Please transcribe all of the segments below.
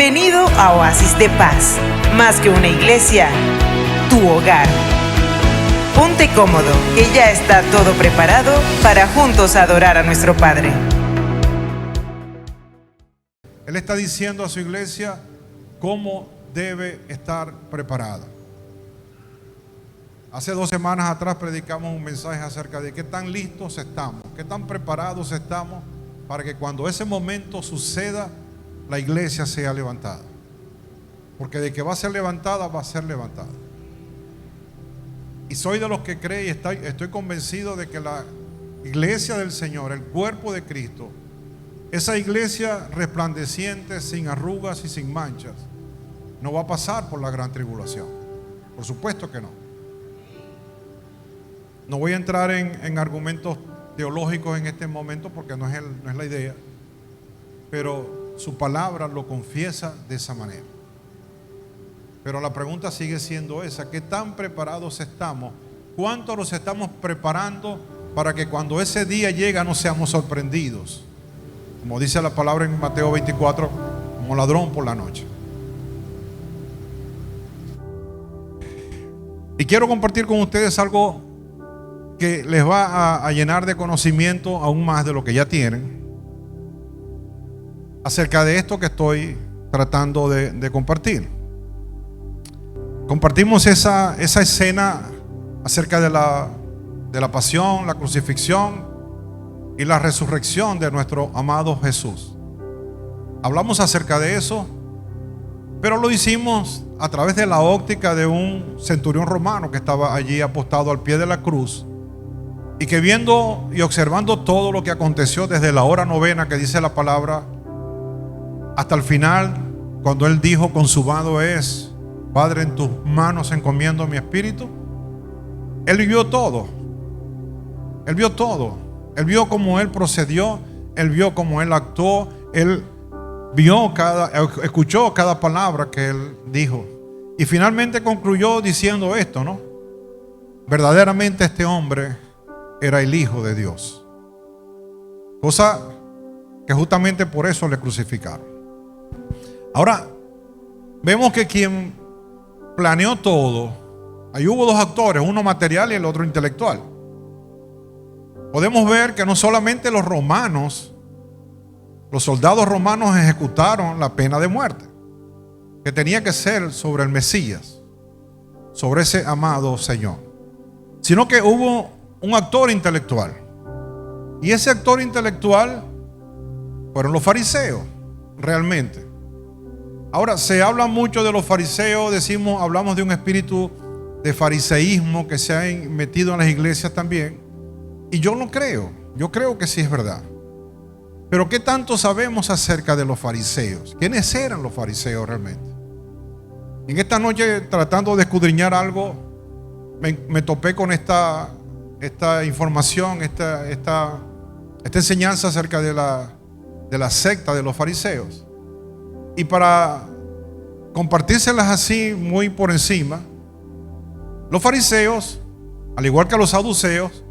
Bienvenido a Oasis de Paz, más que una iglesia, tu hogar. Ponte cómodo, que ya está todo preparado para juntos adorar a nuestro Padre. Él está diciendo a su iglesia cómo debe estar preparada. Hace 2 semanas atrás predicamos un mensaje acerca de qué tan listos estamos, qué tan preparados estamos para que cuando ese momento suceda, la iglesia sea levantada. Porque de que va a ser levantada, va a ser levantada. Y soy de los que cree y estoy convencido de que la iglesia del Señor, el cuerpo de Cristo, esa iglesia resplandeciente, sin arrugas y sin manchas, no va a pasar por la gran tribulación. Por supuesto que no. No voy a entrar en argumentos teológicos en este momento porque no es la idea, pero su palabra lo confiesa de esa manera. Pero la pregunta sigue siendo esa: ¿qué tan preparados estamos? ¿Cuánto nos estamos preparando para que cuando ese día llega no seamos sorprendidos? Como dice la palabra en Mateo 24, como ladrón por la noche. Y quiero compartir con ustedes algo que les va a llenar de conocimiento aún más de lo que ya tienen, acerca de esto que estoy tratando de compartir. Compartimos esa escena acerca de la pasión, la crucifixión y la resurrección de nuestro amado Jesús. Hablamos acerca de eso, pero lo hicimos a través de la óptica de un centurión romano que estaba allí apostado al pie de la cruz, y que viendo y observando todo lo que aconteció desde la hora 9 que dice la palabra hasta el final, cuando él dijo: consumado es, Padre, en tus manos encomiendo mi espíritu. Él vio todo. Él vio todo. Él vio cómo él procedió. Él vio cómo él actuó. Él escuchó cada palabra que él dijo. Y finalmente concluyó diciendo esto, ¿no? Verdaderamente este hombre era el Hijo de Dios. Cosa que justamente por eso le crucificaron. Ahora, vemos que quien planeó todo, ahí hubo 2 actores, uno material y el otro intelectual. Podemos ver que no solamente los soldados romanos ejecutaron la pena de muerte, que tenía que ser sobre el Mesías, sobre ese amado Señor, sino que hubo un actor intelectual. Y ese actor intelectual fueron los fariseos, realmente. Ahora, se habla mucho de los fariseos, hablamos de un espíritu de fariseísmo que se ha metido en las iglesias también. Y yo lo creo, yo creo que sí es verdad. Pero ¿qué tanto sabemos acerca de los fariseos? ¿Quiénes eran los fariseos realmente? En esta noche, tratando de escudriñar algo, me topé con esta información, esta enseñanza acerca de la secta de los fariseos. Y para compartírselas así muy por encima, los fariseos, al igual que los saduceos,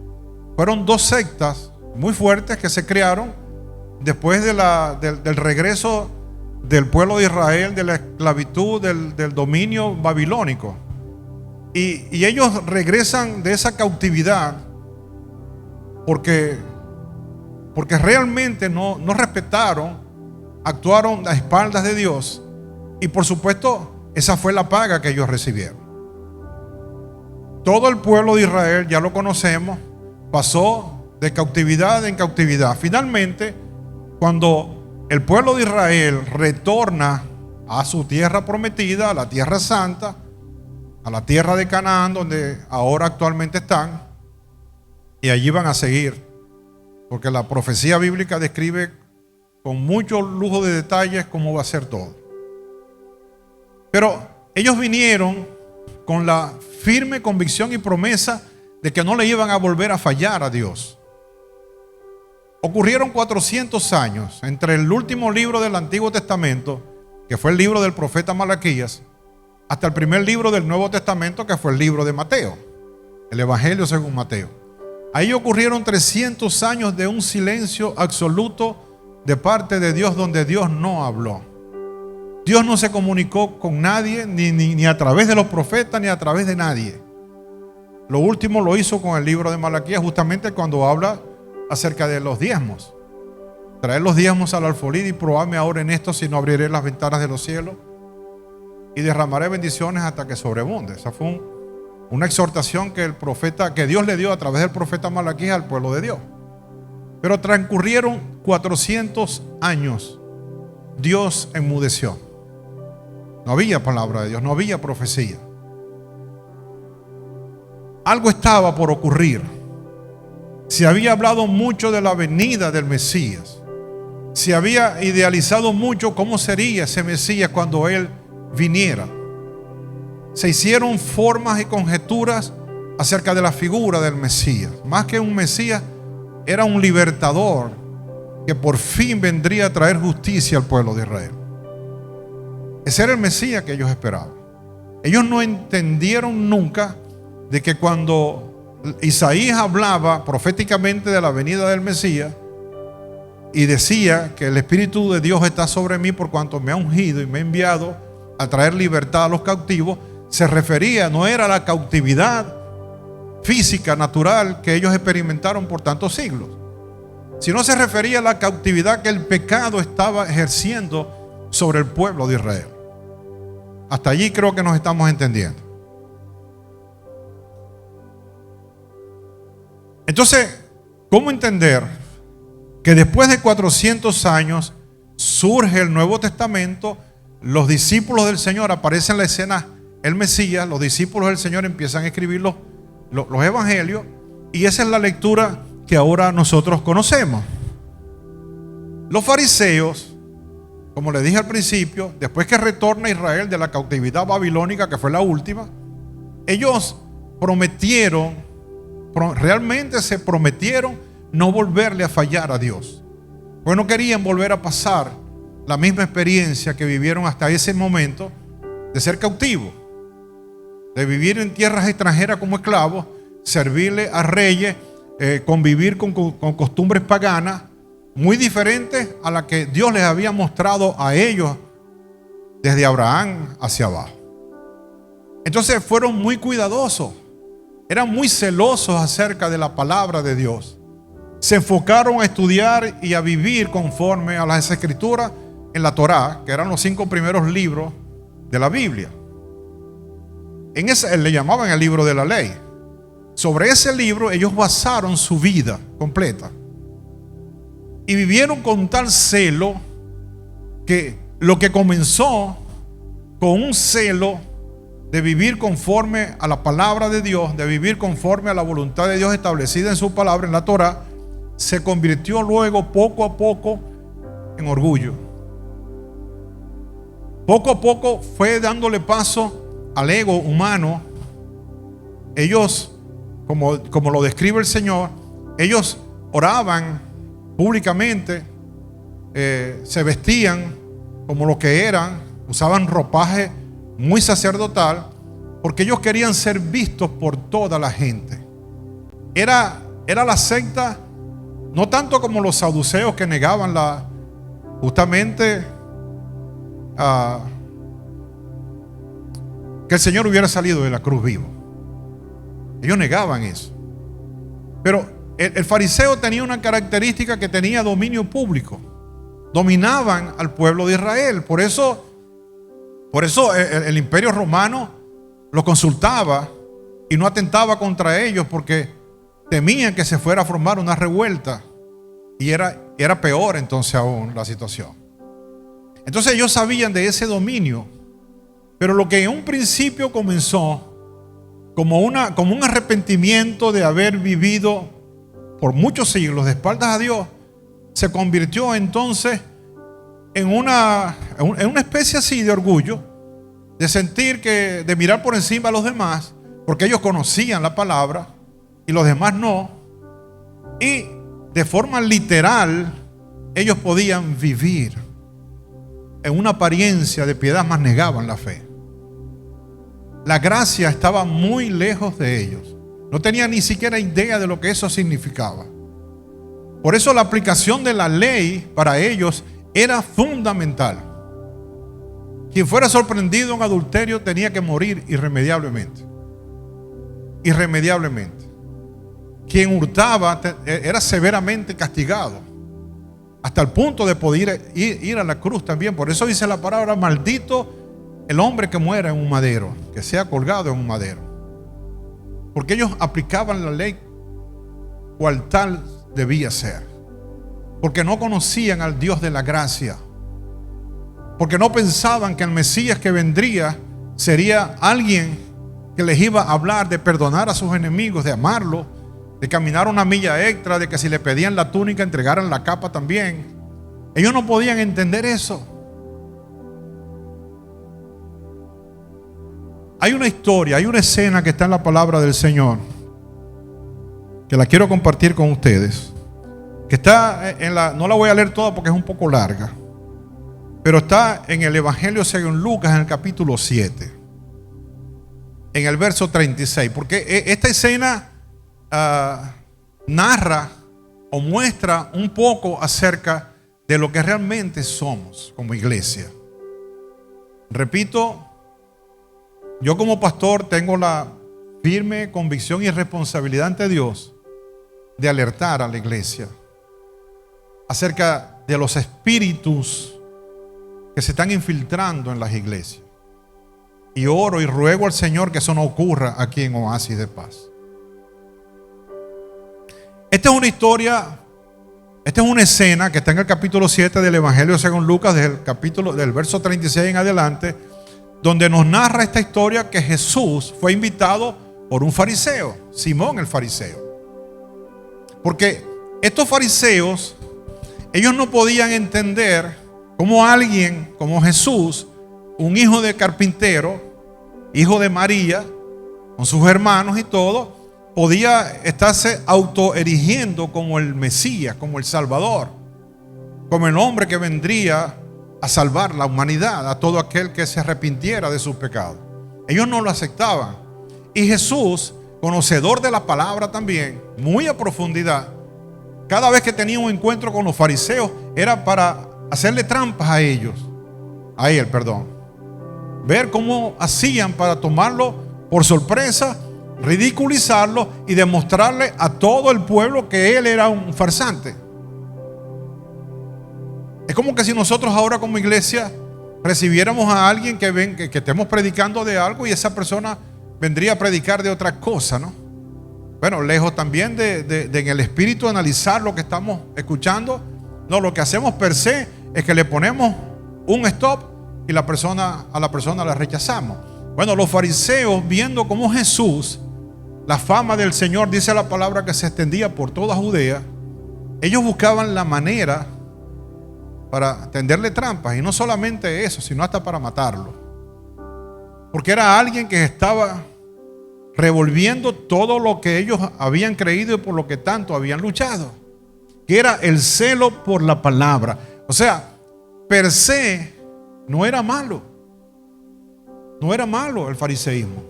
fueron 2 sectas muy fuertes que se crearon después del regreso del pueblo de Israel de la esclavitud, del dominio babilónico. Y ellos regresan de esa cautividad porque realmente no respetaron, actuaron a espaldas de Dios, y por supuesto esa fue la paga que ellos recibieron. Todo el pueblo de Israel, ya lo conocemos, pasó de cautividad en cautividad. Finalmente, cuando el pueblo de Israel retorna a su tierra prometida, a la tierra santa, a la tierra de Canaán, donde ahora actualmente están, y allí van a seguir, porque la profecía bíblica describe con mucho lujo de detalles cómo va a ser todo. Pero ellos vinieron con la firme convicción y promesa de que no le iban a volver a fallar a Dios. Ocurrieron 400 años entre el último libro del Antiguo Testamento, que fue el libro del profeta Malaquías, hasta el primer libro del Nuevo Testamento, que fue el libro de Mateo, el Evangelio según Mateo. Ahí ocurrieron 300 años de un silencio absoluto de parte de Dios, donde Dios no habló. Dios no se comunicó con nadie, ni a través de los profetas, ni a través de nadie. Lo último lo hizo con el libro de Malaquías, justamente cuando habla acerca de los diezmos. Traer los diezmos al alfolí y probadme ahora en esto, si no abriré las ventanas de los cielos y derramaré bendiciones hasta que sobreabunde. Esa fue una exhortación que Dios le dio a través del profeta Malaquías al pueblo de Dios. Pero transcurrieron 400 años. Dios enmudeció. No había palabra de Dios, no había profecía. Algo estaba por ocurrir. Se había hablado mucho de la venida del Mesías. Se había idealizado mucho cómo sería ese Mesías cuando Él viniera. Se hicieron formas y conjeturas acerca de la figura del Mesías. Más que un Mesías, era un libertador que por fin vendría a traer justicia al pueblo de Israel. Ese era el Mesías que ellos esperaban. Ellos no entendieron nunca de que cuando Isaías hablaba proféticamente de la venida del Mesías y decía que el Espíritu de Dios está sobre mí por cuanto me ha ungido y me ha enviado a traer libertad a los cautivos, se refería, no era la cautividad física, natural que ellos experimentaron por tantos siglos, sino se refería a la cautividad que el pecado estaba ejerciendo sobre el pueblo de Israel. Hasta allí creo que nos estamos entendiendo. Entonces, ¿cómo entender que después de 400 años surge el Nuevo Testamento? Los discípulos del Señor, aparecen en la escena el Mesías, los discípulos del Señor empiezan a escribir los evangelios, y esa es la lectura que ahora nosotros conocemos. Los fariseos, como les dije al principio, después que retorna Israel de la cautividad babilónica, que fue la última, ellos realmente se prometieron no volverle a fallar a Dios, porque no querían volver a pasar la misma experiencia que vivieron hasta ese momento de ser cautivos, de vivir en tierras extranjeras como esclavos, servirle a reyes, convivir con costumbres paganas muy diferentes a la que Dios les había mostrado a ellos desde Abraham hacia abajo. Entonces fueron muy cuidadosos, eran muy celosos acerca de la palabra de Dios. Se enfocaron a estudiar y a vivir conforme a las escrituras en la Torá, que eran los 5 primeros libros de la Biblia. En ese le llamaban el libro de la ley. Sobre ese libro ellos basaron su vida completa y vivieron con tal celo que lo que comenzó con un celo de vivir conforme a la palabra de Dios, de vivir conforme a la voluntad de Dios establecida en su palabra, en la Torá, se convirtió luego poco a poco en orgullo. Poco a poco fue dándole paso al ego humano. Ellos, como lo describe el Señor, ellos oraban públicamente, se vestían como lo que eran, usaban ropaje muy sacerdotal, porque ellos querían ser vistos por toda la gente. Era la secta, no tanto como los saduceos que negaban justamente que el Señor hubiera salido de la cruz vivo. Ellos negaban eso. Pero el fariseo tenía una característica, que tenía dominio público. Dominaban al pueblo de Israel. Por eso el imperio romano los consultaba y no atentaba contra ellos, porque temían que se fuera a formar una revuelta, y era peor entonces aún la situación. Entonces ellos sabían de ese dominio, pero lo que en un principio comenzó como un arrepentimiento de haber vivido por muchos siglos de espaldas a Dios, se convirtió entonces en una especie así de orgullo, de sentir de mirar por encima a los demás, porque ellos conocían la palabra y los demás no, y de forma literal ellos podían vivir en una apariencia de piedad, mas negaban la fe. La gracia estaba muy lejos de ellos. No tenían ni siquiera idea de lo que eso significaba. Por eso la aplicación de la ley para ellos era fundamental. Quien fuera sorprendido en adulterio tenía que morir irremediablemente. Irremediablemente. Quien hurtaba era severamente castigado, hasta el punto de poder ir a la cruz también. Por eso dice la palabra: maldito el hombre que muera en un madero, que sea colgado en un madero. Porque ellos aplicaban la ley cual tal debía ser. Porque no conocían al Dios de la gracia. Porque no pensaban que el Mesías que vendría sería alguien que les iba a hablar de perdonar a sus enemigos, de amarlo, de caminar una milla extra, de que si le pedían la túnica entregaran la capa también. Ellos no podían entender eso. Hay una historia, hay una escena que está en la palabra del Señor, que la quiero compartir con ustedes, que está en no la voy a leer toda porque es un poco larga, pero está en el Evangelio según Lucas, en el capítulo 7, en el verso 36, porque esta escena narra o muestra un poco acerca de lo que realmente somos como iglesia. Repito, yo como pastor tengo la firme convicción y responsabilidad ante Dios de alertar a la iglesia acerca de los espíritus que se están infiltrando en las iglesias. Y oro y ruego al Señor que eso no ocurra aquí en Oasis de Paz. Esta es una historia, esta es una escena que está en el capítulo 7 del Evangelio según Lucas, del verso 36 en adelante, donde nos narra esta historia que Jesús fue invitado por un fariseo, Simón el fariseo. Porque estos fariseos, ellos no podían entender cómo alguien como Jesús, un hijo de carpintero, hijo de María, con sus hermanos y todo, podía estarse autoerigiendo como el Mesías, como el Salvador, como el hombre que vendría a salvar la humanidad, a todo aquel que se arrepintiera de sus pecados. Ellos no lo aceptaban. Y Jesús, conocedor de la palabra también, muy a profundidad, cada vez que tenía un encuentro con los fariseos, era para hacerle trampas a ellos, a él, perdón. Ver cómo hacían para tomarlo por sorpresa, ridiculizarlo y demostrarle a todo el pueblo que él era un farsante. Es como que si nosotros ahora como iglesia recibiéramos a alguien que estemos predicando de algo y esa persona vendría a predicar de otra cosa, ¿no? Bueno, lejos también de en el espíritu analizar lo que estamos escuchando. No, lo que hacemos per se es que le ponemos un stop y a la persona la rechazamos. Bueno, los fariseos, viendo cómo Jesús, la fama del Señor, dice la palabra que se extendía por toda Judea, ellos buscaban la manera para tenderle trampas, y no solamente eso, sino hasta para matarlo, porque era alguien que estaba revolviendo todo lo que ellos habían creído y por lo que tanto habían luchado, que era el celo por la palabra. O sea, per se no era malo, no era malo el fariseísmo,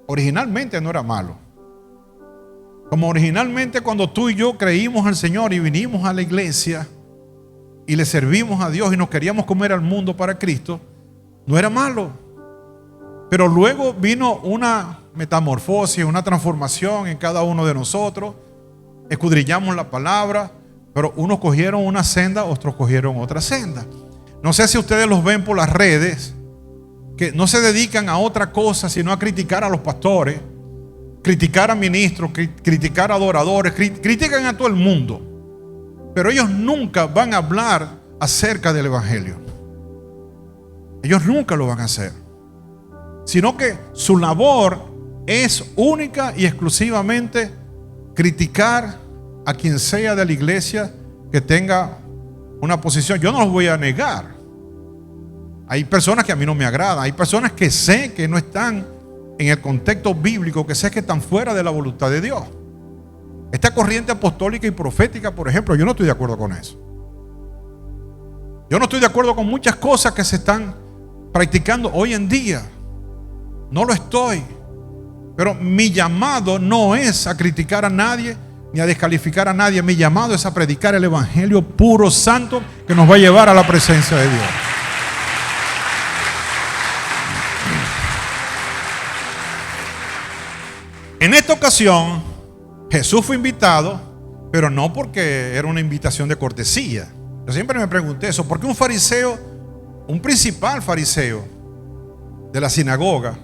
originalmente no era malo. Como originalmente cuando tú y yo creímos al Señor y vinimos a la iglesia y le servimos a Dios y nos queríamos comer al mundo para Cristo, no era malo. Pero luego vino una metamorfosis, una transformación en cada uno de nosotros. Escudriñamos la palabra, pero unos cogieron una senda, otros cogieron otra senda. No sé si ustedes los ven por las redes, que no se dedican a otra cosa sino a criticar a los pastores, criticar a ministros, criticar a adoradores, critican a todo el mundo. Pero ellos nunca van a hablar acerca del Evangelio. Ellos nunca lo van a hacer. Sino que su labor es única y exclusivamente criticar a quien sea de la iglesia que tenga una posición. Yo no los voy a negar. Hay personas que a mí no me agradan. Hay personas que sé que no están en el contexto bíblico, que sé que están fuera de la voluntad de Dios. Esta corriente apostólica y profética, por ejemplo, yo no estoy de acuerdo con eso. Yo no estoy de acuerdo con muchas cosas que se están practicando hoy en día. No lo estoy. Pero mi llamado no es a criticar a nadie ni a descalificar a nadie. Mi llamado es a predicar el evangelio puro, santo, que nos va a llevar a la presencia de Dios. En esta ocasión, Jesús fue invitado, pero no porque era una invitación de cortesía. Yo siempre me pregunté eso, ¿por qué un fariseo, un principal fariseo de la sinagoga?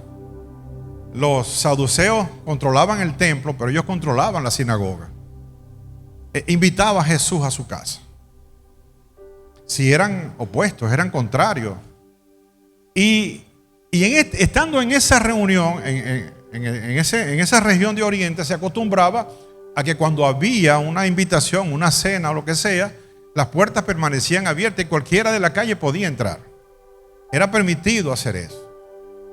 Los saduceos controlaban el templo, pero ellos controlaban la sinagoga. Invitaba a Jesús a su casa. Si eran opuestos, eran contrarios. Y estando en esa reunión, en esa región de Oriente, se acostumbraba a que cuando había una invitación, una cena o lo que sea, las puertas permanecían abiertas y cualquiera de la calle podía entrar. Era permitido hacer eso.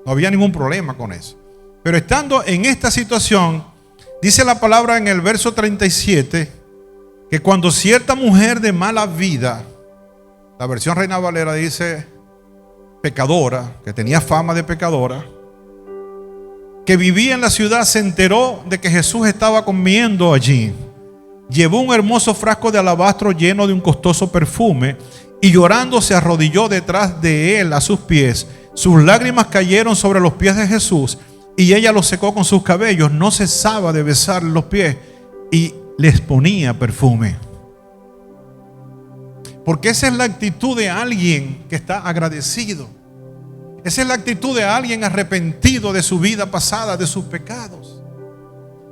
No había ningún problema con eso. Pero estando en esta situación, dice la palabra en el verso 37, que cuando cierta mujer de mala vida, la versión Reina Valera dice pecadora, que tenía fama de pecadora, que vivía en la ciudad, se enteró de que Jesús estaba comiendo allí. Llevó un hermoso frasco de alabastro lleno de un costoso perfume y llorando se arrodilló detrás de él a sus pies. Sus lágrimas cayeron sobre los pies de Jesús y ella los secó con sus cabellos. No cesaba de besar los pies y les ponía perfume. Porque esa es la actitud de alguien que está agradecido. Esa es la actitud de alguien arrepentido de su vida pasada, de sus pecados.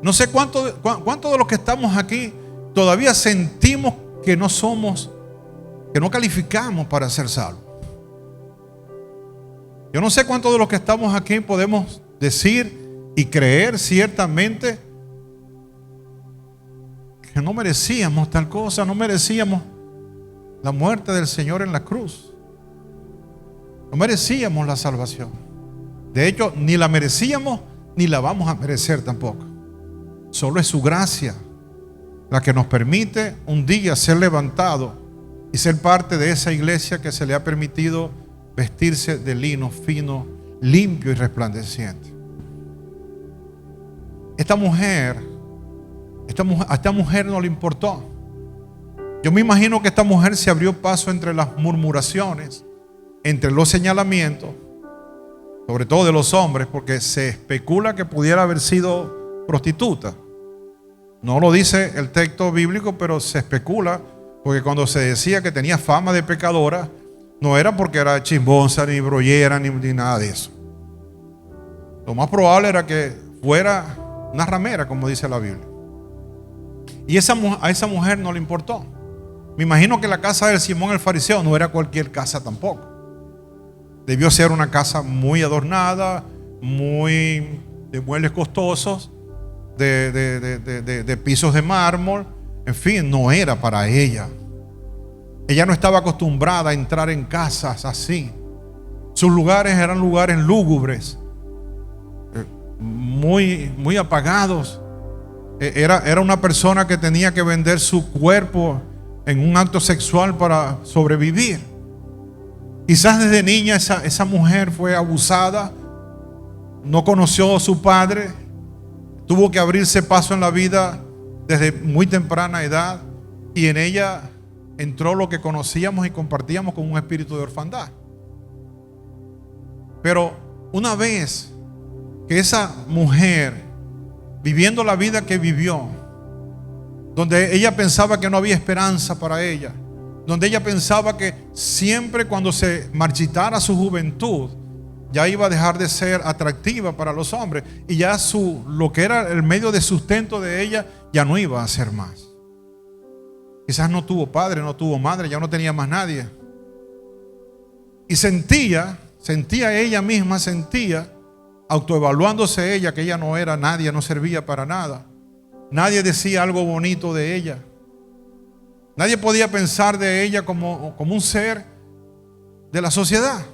No sé cuánto de los que estamos aquí todavía sentimos que no somos, que no calificamos para ser salvos. Yo no sé cuántos de los que estamos aquí podemos decir y creer ciertamente que no merecíamos tal cosa, no merecíamos la muerte del Señor en la cruz. No merecíamos la salvación. De hecho, ni la merecíamos ni la vamos a merecer tampoco. Solo es su gracia la que nos permite un día ser levantado y ser parte de esa iglesia que se le ha permitido vestirse de lino fino, limpio y resplandeciente. A esta mujer no le importó. Yo me imagino que esta mujer se abrió paso entre las murmuraciones, entre los señalamientos, sobre todo de los hombres, porque se especula que pudiera haber sido prostituta. No lo dice el texto bíblico, pero se especula, porque cuando se decía que tenía fama de pecadora, no era porque era chimbonza, ni brollera, ni nada de eso. Lo más probable era que fuera una ramera, como dice la Biblia. Y a esa mujer no le importó. Me imagino que la casa del Simón el fariseo no era cualquier casa tampoco. Debió ser una casa muy adornada, muy de muebles costosos, de pisos de mármol. En fin, no era para ella. Ella no estaba acostumbrada a entrar en casas así. Sus lugares eran lugares lúgubres, muy apagados. Era una persona que tenía que vender su cuerpo en un acto sexual para sobrevivir. Quizás desde niña esa mujer fue abusada, no conoció a su padre, tuvo que abrirse paso en la vida desde muy temprana edad y en ella entró lo que conocíamos y compartíamos con un espíritu de orfandad. Pero una vez que esa mujer, viviendo la vida que vivió, donde ella pensaba que no había esperanza para ella, donde ella pensaba que siempre cuando se marchitara su juventud ya iba a dejar de ser atractiva para los hombres y ya lo que era el medio de sustento de ella ya no iba a ser más. Quizás no tuvo padre, no tuvo madre, ya no tenía más nadie. Y sentía ella misma, autoevaluándose ella, que ella no era nadie, no servía para nada. Nadie decía algo bonito de ella. Nadie podía pensar de ella como un ser de la sociedad.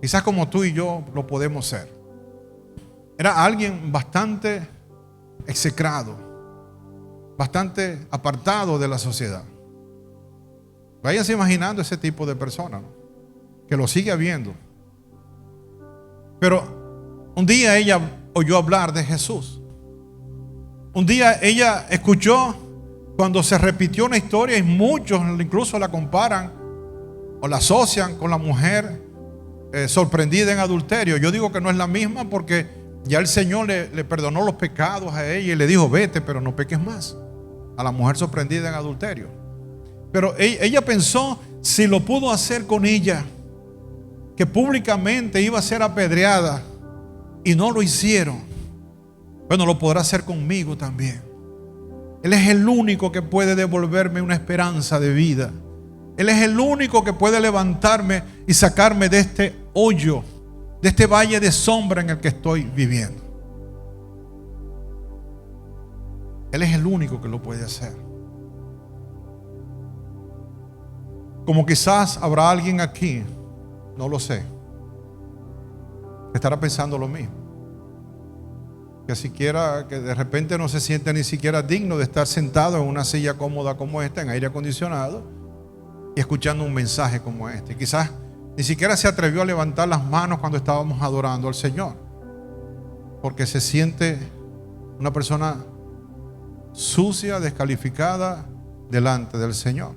Quizás como tú y yo lo podemos ser. Era alguien bastante execrado, bastante apartado de la sociedad. Váyanse imaginando ese tipo de persona, ¿no? Que lo sigue habiendo. Pero un día ella oyó hablar de Jesús. Un día ella escuchó cuando se repitió una historia y muchos incluso la comparan o la asocian con la mujer sorprendida en adulterio. Yo digo que no es la misma porque Ya el Señor le perdonó los pecados a ella y le dijo: vete, pero no peques más. A la mujer sorprendida en adulterio. Pero ella pensó, si lo pudo hacer con ella, que públicamente iba a ser apedreada, y no lo hicieron, bueno, lo podrá hacer conmigo también. Él es el único que puede devolverme una esperanza de vida. Él es el único que puede levantarme y sacarme de este hoyo, de este valle de sombra en el que estoy viviendo. Él es el único que lo puede hacer. Como quizás habrá alguien aquí, no lo sé, que estará pensando lo mismo. Que de repente no se siente ni siquiera digno de estar sentado en una silla cómoda como esta, en aire acondicionado, y escuchando un mensaje como este. Quizás ni siquiera se atrevió a levantar las manos cuando estábamos adorando al Señor, porque se siente una persona sucia, descalificada delante del Señor.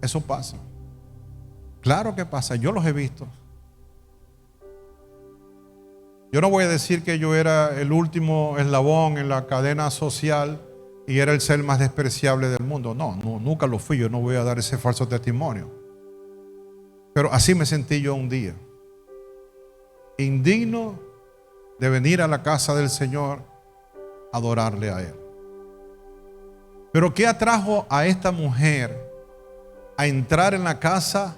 Eso pasa. Claro que pasa, yo los he visto. Yo no voy a decir que yo era el último eslabón en la cadena social y era el ser más despreciable del mundo. No, nunca lo fui. Yo no voy a dar ese falso testimonio. Pero así me sentí yo un día. Indigno de venir a la casa del Señor a adorarle a Él. Pero ¿qué atrajo a esta mujer a entrar en la casa,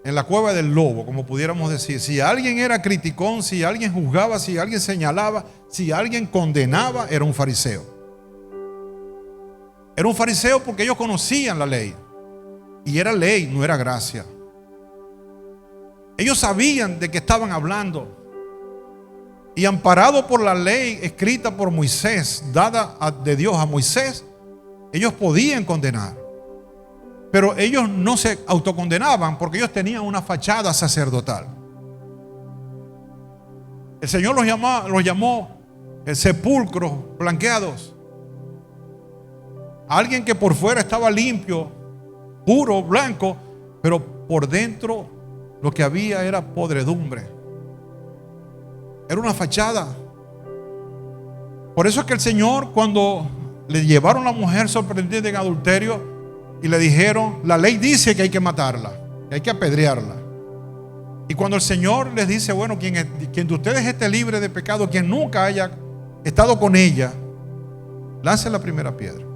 en la cueva del lobo, como pudiéramos decir? Si alguien era criticón, si alguien juzgaba, si alguien señalaba, si alguien condenaba, era un fariseo. Era un fariseo porque ellos conocían la ley. Y era ley, no era gracia. Ellos sabían de qué estaban hablando. Y amparado por la ley escrita por Moisés, dada de Dios a Moisés, ellos podían condenar. Pero ellos no se autocondenaban porque ellos tenían una fachada sacerdotal. El Señor los llamó sepulcros blanqueados. Alguien que por fuera estaba limpio, puro, blanco, pero por dentro lo que había era podredumbre. Era una fachada. Por eso es que el Señor, cuando le llevaron a la mujer sorprendida en adulterio y le dijeron: la ley dice que hay que matarla, que hay que apedrearla. Y cuando el Señor les dice: bueno, quien de ustedes esté libre de pecado, quien nunca haya estado con ella, lance la primera piedra.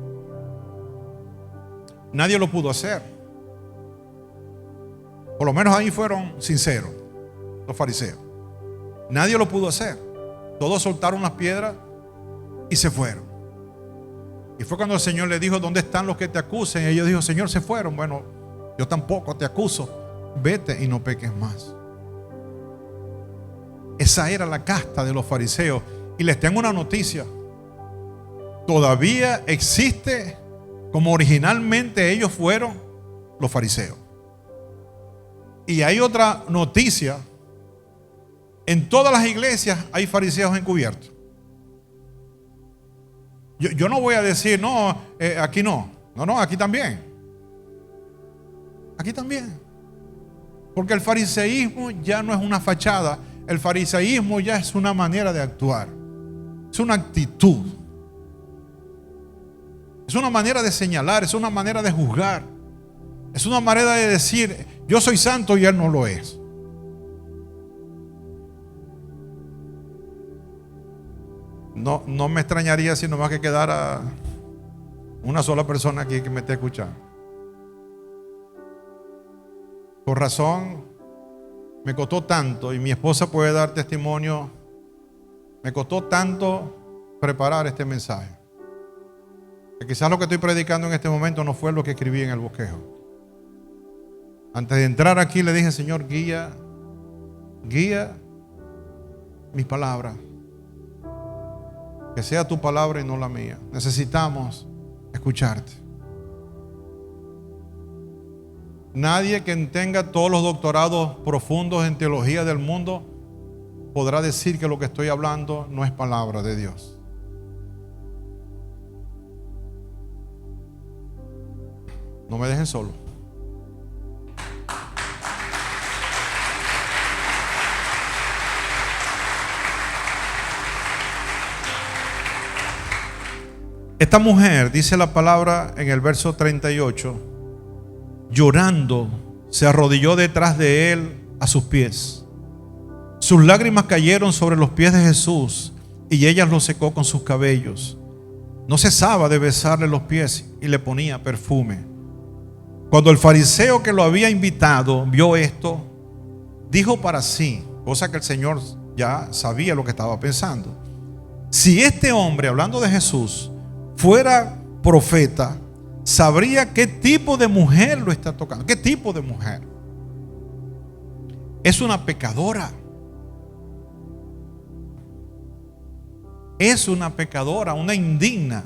Nadie lo pudo hacer. Por lo menos ahí fueron sinceros los fariseos. Nadie lo pudo hacer. Todos soltaron las piedras y se fueron. Y fue cuando el Señor le dijo: ¿dónde están los que te acusen? Y ellos dijo: Señor, se fueron. Bueno, yo tampoco te acuso. Vete y no peques más. Esa era la casta de los fariseos. Y les tengo una noticia: todavía existe como originalmente ellos fueron los fariseos. Y hay otra noticia: en todas las iglesias hay fariseos encubiertos. Yo no voy a decir: no, aquí no. No, aquí también. Aquí también. Porque el fariseísmo ya no es una fachada. El fariseísmo ya es una manera de actuar. Es una actitud. Es una manera de señalar. Es una manera de juzgar. Es una manera de decir: yo soy santo y él no lo es. No me extrañaría si nomás que quedara una sola persona aquí que me esté escuchando. Por razón, me costó tanto, y mi esposa puede dar testimonio, me costó tanto preparar este mensaje, que quizás lo que estoy predicando en este momento no fue lo que escribí en el bosquejo. Antes de entrar aquí le dije: Señor, guía mis palabras. Que sea tu palabra y no la mía. Necesitamos escucharte. Nadie que tenga todos los doctorados profundos en teología del mundo podrá decir que lo que estoy hablando no es palabra de Dios. No me dejen solo. Esta mujer, dice la palabra en el verso 38, llorando, se arrodilló detrás de él a sus pies. Sus lágrimas cayeron sobre los pies de Jesús y ella los secó con sus cabellos. No cesaba de besarle los pies y le ponía perfume. Cuando el fariseo que lo había invitado vio esto, dijo para sí, cosa que el Señor ya sabía lo que estaba pensando: si este hombre, hablando de Jesús, fuera profeta, sabría qué tipo de mujer lo está tocando. ¿Qué tipo de mujer? Es una pecadora. Es una pecadora, una indigna,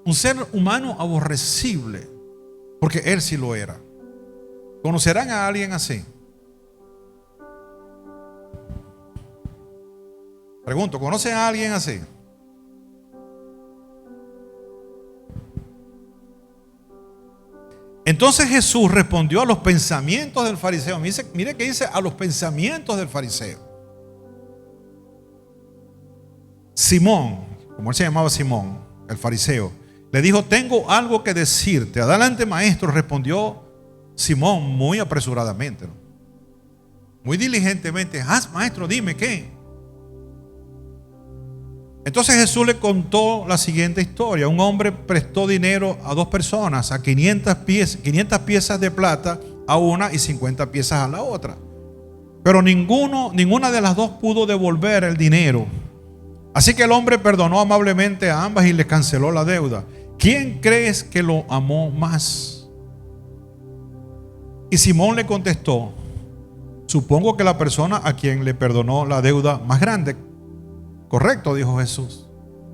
un ser humano aborrecible, porque él sí lo era. ¿Conocerán a alguien así? Pregunto, ¿conocen a alguien así? Entonces Jesús respondió a los pensamientos del fariseo. Mire que dice a los pensamientos del fariseo. Simón, como él se llamaba Simón, el fariseo, le dijo: tengo algo que decirte. Adelante, maestro, respondió Simón muy apresuradamente, muy diligentemente. Maestro, dime qué. Entonces Jesús le contó la siguiente historia. Un hombre prestó dinero a dos personas, a 500 piezas de plata a una y 50 piezas a la otra. Pero ninguna de las dos pudo devolver el dinero. Así que el hombre perdonó amablemente a ambas y le canceló la deuda. ¿Quién crees que lo amó más? Y Simón le contestó: supongo que la persona a quien le perdonó la deuda más grande. Correcto, dijo Jesús.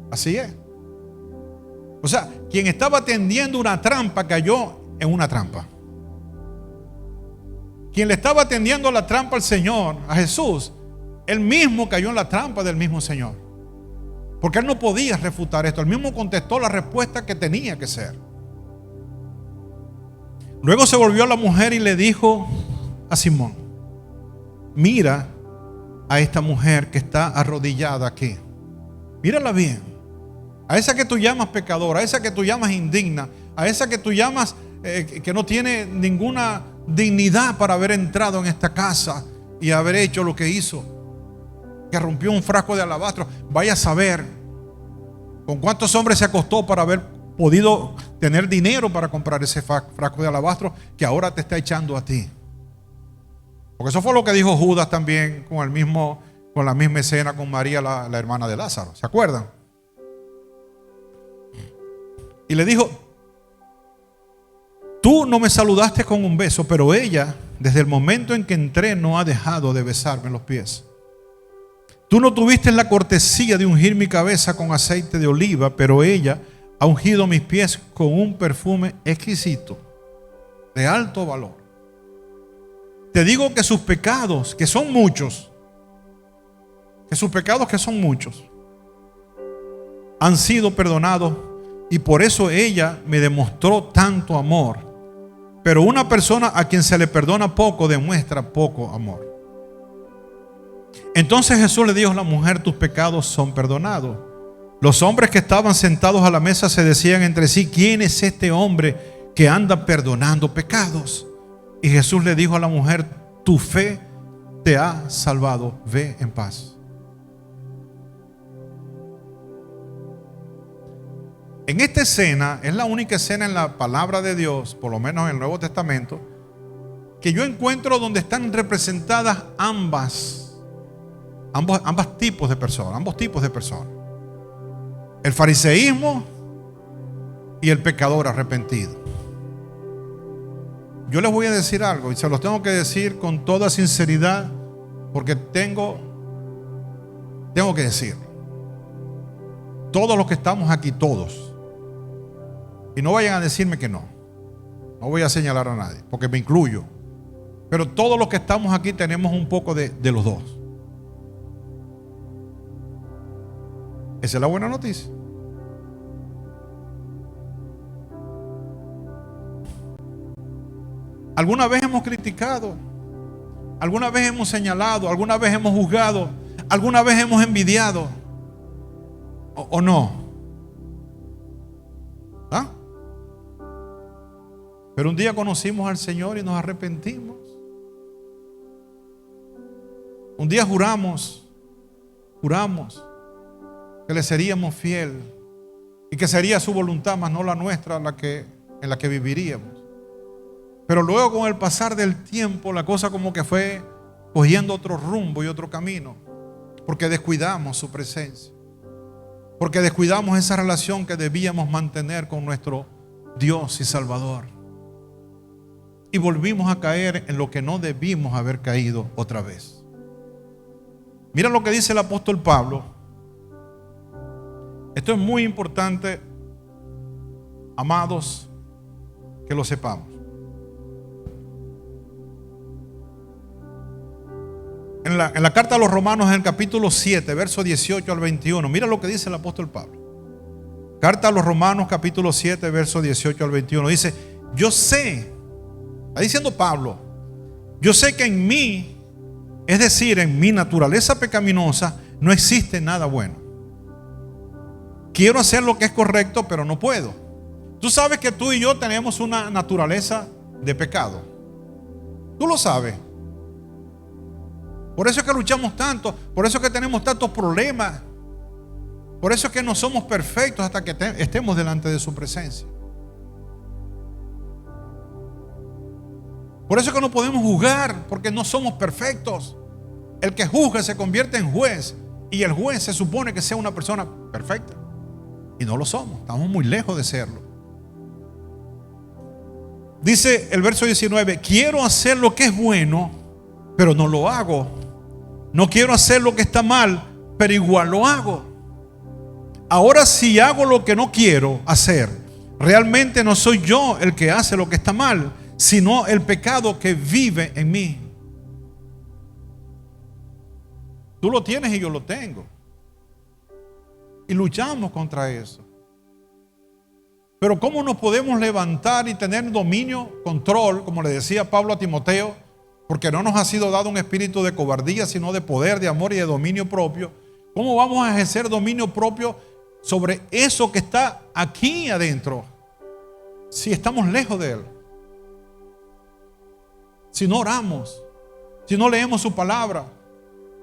Así es. O sea, quien estaba tendiendo una trampa cayó en una trampa. Quien le estaba tendiendo la trampa al Señor, a Jesús, él mismo cayó en la trampa del mismo Señor. Porque él no podía refutar esto. Él mismo contestó la respuesta que tenía que ser. Luego se volvió a la mujer y le dijo a Simón: mira a esta mujer que está arrodillada aquí. Mírala bien. A esa que tú llamas pecadora, a esa que tú llamas indigna, a esa que tú llamas que no tiene ninguna dignidad para haber entrado en esta casa y haber hecho lo que hizo, que rompió un frasco de alabastro. Vaya a saber con cuántos hombres se acostó para haber podido tener dinero para comprar ese frasco de alabastro que ahora te está echando a ti. Porque eso fue lo que dijo Judas también con la misma escena con María, la hermana de Lázaro. ¿Se acuerdan? Y le dijo: tú no me saludaste con un beso, pero ella, desde el momento en que entré, no ha dejado de besarme los pies. Tú no tuviste la cortesía de ungir mi cabeza con aceite de oliva, pero ella ha ungido mis pies con un perfume exquisito, de alto valor. Te digo que sus pecados, que son muchos, han sido perdonados, y por eso ella me demostró tanto amor. Pero una persona a quien se le perdona poco demuestra poco amor. Entonces Jesús le dijo a la mujer: tus pecados son perdonados. Los hombres que estaban sentados a la mesa se decían entre sí: ¿quién es este hombre que anda perdonando pecados? Y Jesús le dijo a la mujer: tu fe te ha salvado, ve en paz. En esta escena, es la única escena en la palabra de Dios, por lo menos en el Nuevo Testamento, que yo encuentro donde están representadas ambos tipos de personas. El fariseísmo y el pecador arrepentido. Yo les voy a decir algo y se los tengo que decir con toda sinceridad, porque tengo que decirlo. Todos los que estamos aquí, todos. Y no vayan a decirme que no. No voy a señalar a nadie, porque me incluyo. Pero todos los que estamos aquí tenemos un poco de los dos. Esa es la buena noticia. ¿Alguna vez hemos criticado? ¿Alguna vez hemos señalado? ¿Alguna vez hemos juzgado? ¿Alguna vez hemos envidiado? ¿O no? Pero un día conocimos al Señor y nos arrepentimos. Un día juramos que le seríamos fiel y que sería su voluntad, más no la nuestra, en la que viviríamos. Pero luego, con el pasar del tiempo, la cosa como que fue cogiendo otro rumbo y otro camino, porque descuidamos su presencia, porque descuidamos esa relación que debíamos mantener con nuestro Dios y Salvador, y volvimos a caer en lo que no debimos haber caído otra vez. Mira lo que dice el apóstol Pablo. Esto es muy importante, amados, que lo sepamos. En la carta a los Romanos, en el capítulo 7, verso 18 al 21, mira lo que dice el apóstol Pablo. Carta a los Romanos, capítulo 7, verso 18 al 21, dice: yo sé, está diciendo Pablo, yo sé que en mí, es decir, en mi naturaleza pecaminosa, no existe nada bueno. Quiero hacer lo que es correcto, pero no puedo. Tú sabes que tú y yo tenemos una naturaleza de pecado. Tú lo sabes. Por eso es que luchamos tanto, por eso es que tenemos tantos problemas, por eso es que no somos perfectos hasta que estemos delante de su presencia. Por eso es que no podemos juzgar, porque no somos perfectos. El que juzga se convierte en juez, y el juez se supone que sea una persona perfecta, y no lo somos, estamos muy lejos de serlo. Dice el verso 19: quiero hacer lo que es bueno, pero no lo hago. No quiero hacer lo que está mal, pero igual lo hago. Ahora, si hago lo que no quiero hacer, realmente no soy yo el que hace lo que está mal, sino el pecado que vive en mí. Tú lo tienes y yo lo tengo, y luchamos contra eso. Pero ¿cómo nos podemos levantar y tener dominio, control, como le decía Pablo a Timoteo? Porque no nos ha sido dado un espíritu de cobardía, sino de poder, de amor y de dominio propio. ¿Cómo vamos a ejercer dominio propio sobre eso que está aquí adentro, si estamos lejos de Él? Si no oramos, si no leemos su palabra,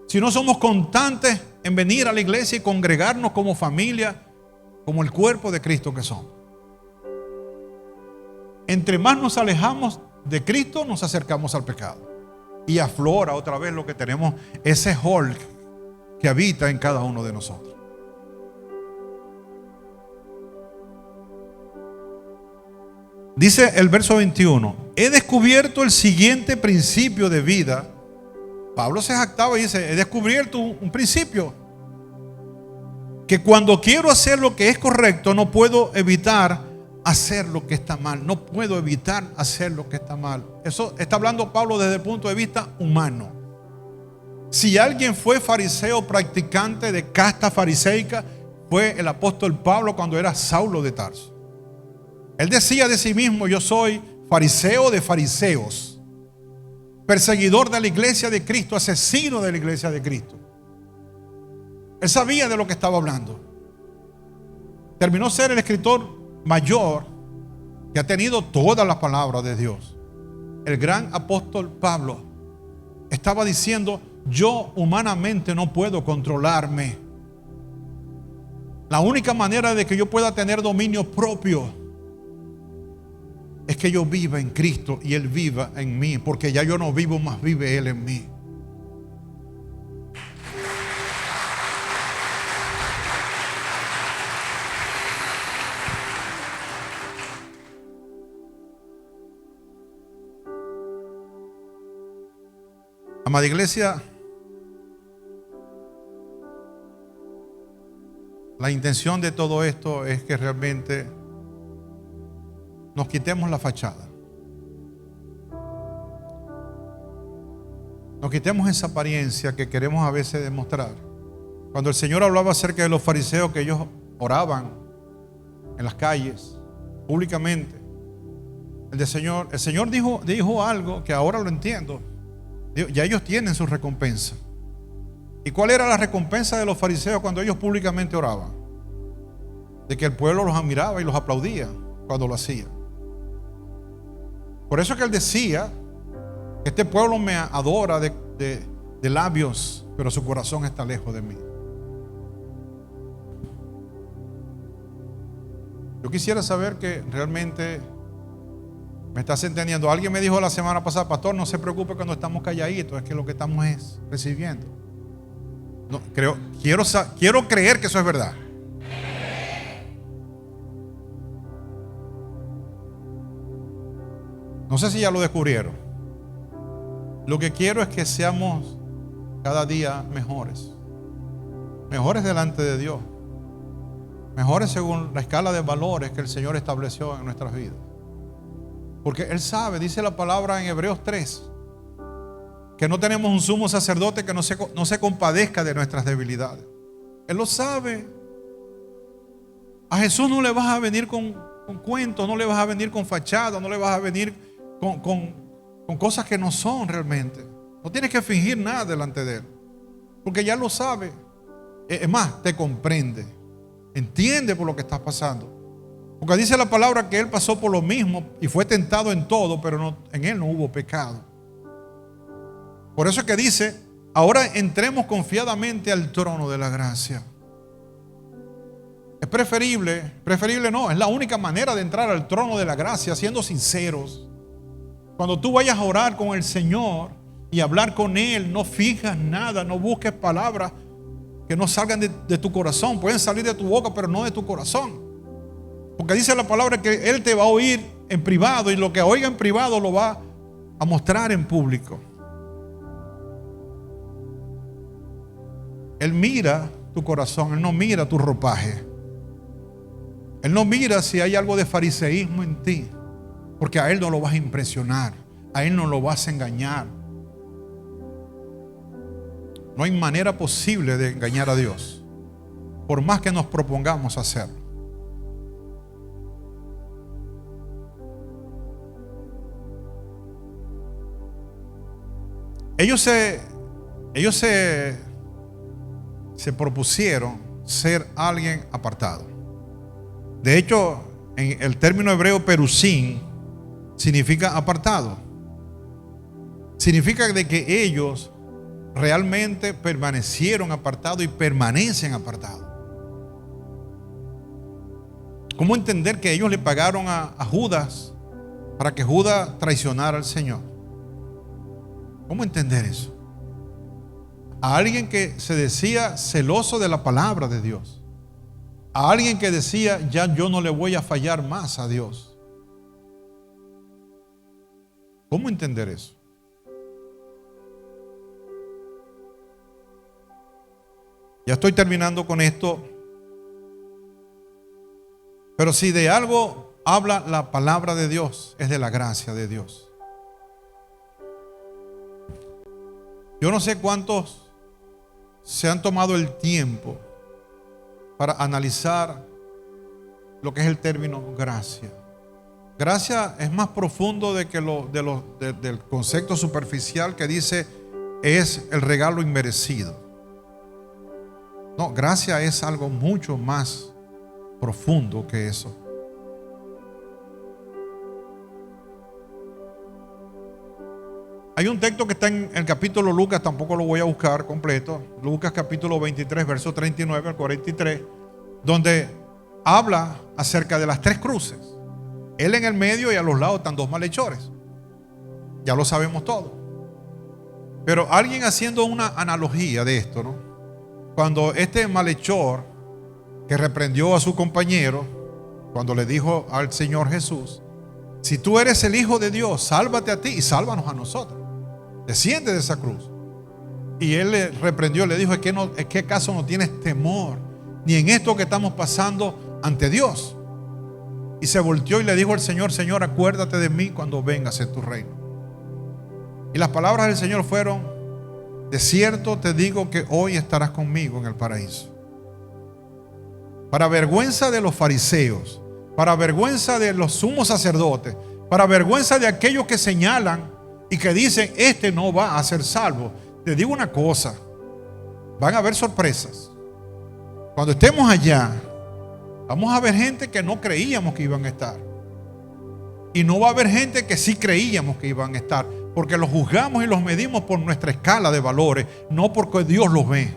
si no somos constantes en venir a la iglesia y congregarnos como familia, como el cuerpo de Cristo que somos. Entre más nos alejamos de Cristo, nos acercamos al pecado. Y aflora otra vez lo que tenemos, ese Hulk que habita en cada uno de nosotros. Dice el verso 21: he descubierto el siguiente principio de vida. Pablo se jactaba y dice: he descubierto un principio, que cuando quiero hacer lo que es correcto, no puedo evitar hacer lo que está mal. No puedo evitar hacer lo que está mal. Eso está hablando Pablo desde el punto de vista humano. Si alguien fue fariseo practicante de casta fariseica, fue el apóstol Pablo cuando era Saulo de Tarso. Él decía de sí mismo: yo soy fariseo de fariseos, perseguidor de la iglesia de Cristo, asesino de la iglesia de Cristo. Él sabía de lo que estaba hablando. Terminó ser el escritor mayor que ha tenido todas las palabras de Dios. El gran apóstol Pablo estaba diciendo: yo humanamente no puedo controlarme. La única manera de que yo pueda tener dominio propio es que yo viva en Cristo y Él viva en mí, porque ya yo no vivo, más vive Él en mí. Amada iglesia, la intención de todo esto es que realmente nos quitemos la fachada. Nos quitemos esa apariencia que queremos a veces demostrar. Cuando el Señor hablaba acerca de los fariseos, que ellos oraban en las calles, públicamente, el Señor dijo algo que ahora lo entiendo. Ya ellos tienen su recompensa. ¿Y cuál era la recompensa de los fariseos cuando ellos públicamente oraban? De que el pueblo los admiraba y los aplaudía cuando lo hacían. Por eso es que él decía, este pueblo me adora de labios, pero su corazón está lejos de mí. Yo quisiera saber que realmente me estás entendiendo. Alguien me dijo la semana pasada: pastor, no se preocupe cuando estamos calladitos, es que lo que estamos es recibiendo. No, quiero creer que eso es verdad. No sé si ya lo descubrieron. Lo que quiero es que seamos cada día mejores. Mejores delante de Dios. Mejores según la escala de valores que el Señor estableció en nuestras vidas. Porque Él sabe, dice la palabra en Hebreos 3, que no tenemos un sumo sacerdote que no se compadezca de nuestras debilidades. Él lo sabe. A Jesús no le vas a venir con cuentos, no le vas a venir con fachada, no le vas a venir con cosas que no son realmente. No tienes que fingir nada delante de Él, porque ya lo sabe. Es más, te comprende, entiende por lo que estás pasando. Porque dice la palabra que Él pasó por lo mismo y fue tentado en todo, pero en Él no hubo pecado. Por eso es que dice: ahora entremos confiadamente al trono de la gracia. Es preferible no, es la única manera de entrar al trono de la gracia, siendo sinceros. Cuando tú vayas a orar con el Señor y hablar con Él, no fijas nada, no busques palabras que no salgan de tu corazón. Pueden salir de tu boca, pero no de tu corazón. Porque dice la palabra que Él te va a oír en privado, y lo que oiga en privado lo va a mostrar en público. Él mira tu corazón, Él no mira tu ropaje. Él no mira si hay algo de fariseísmo en ti, porque a Él no lo vas a impresionar, a Él no lo vas a engañar. No hay manera posible de engañar a Dios, por más que nos propongamos hacerlo. Ellos se propusieron ser alguien apartado. De hecho, en el término hebreo perusín significa apartado. Significa de que ellos realmente permanecieron apartados y permanecen apartados. ¿Cómo entender que ellos le pagaron a Judas para que Judas traicionara al Señor? ¿Cómo entender eso? A alguien que se decía celoso de la palabra de Dios. A alguien que decía: ya yo no le voy a fallar más a Dios. ¿Cómo entender eso? Ya estoy terminando con esto. Pero si de algo habla la palabra de Dios, es de la gracia de Dios. Yo no sé cuántos se han tomado el tiempo para analizar lo que es el término gracia. Gracia es más profundo de que del concepto superficial que dice es el regalo inmerecido. No, gracia es algo mucho más profundo que eso. Hay un texto que está en el capítulo Lucas, tampoco lo voy a buscar completo. Lucas capítulo 23, verso 39 al 43, donde habla acerca de las tres cruces. Él en el medio y a los lados están dos malhechores. Ya lo sabemos todo. Pero alguien haciendo una analogía de esto, ¿no? Cuando este malhechor que reprendió a su compañero, cuando le dijo al Señor Jesús: si tú eres el Hijo de Dios, sálvate a ti y sálvanos a nosotros. Desciende de esa cruz. Y él le reprendió, le dijo: ¿es que acaso no tienes temor ni en esto que estamos pasando ante Dios? Y se volteó y le dijo al Señor: Señor, acuérdate de mí cuando vengas en tu reino. Y las palabras del Señor fueron: de cierto te digo que hoy estarás conmigo en el paraíso. Para vergüenza de los fariseos, para vergüenza de los sumos sacerdotes, para vergüenza de aquellos que señalan y que dicen: este no va a ser salvo. Te digo una cosa: van a haber sorpresas. Cuando estemos allá, vamos a ver gente que no creíamos que iban a estar. Y no va a haber gente que sí creíamos que iban a estar, porque los juzgamos y los medimos por nuestra escala de valores, no porque Dios los ve.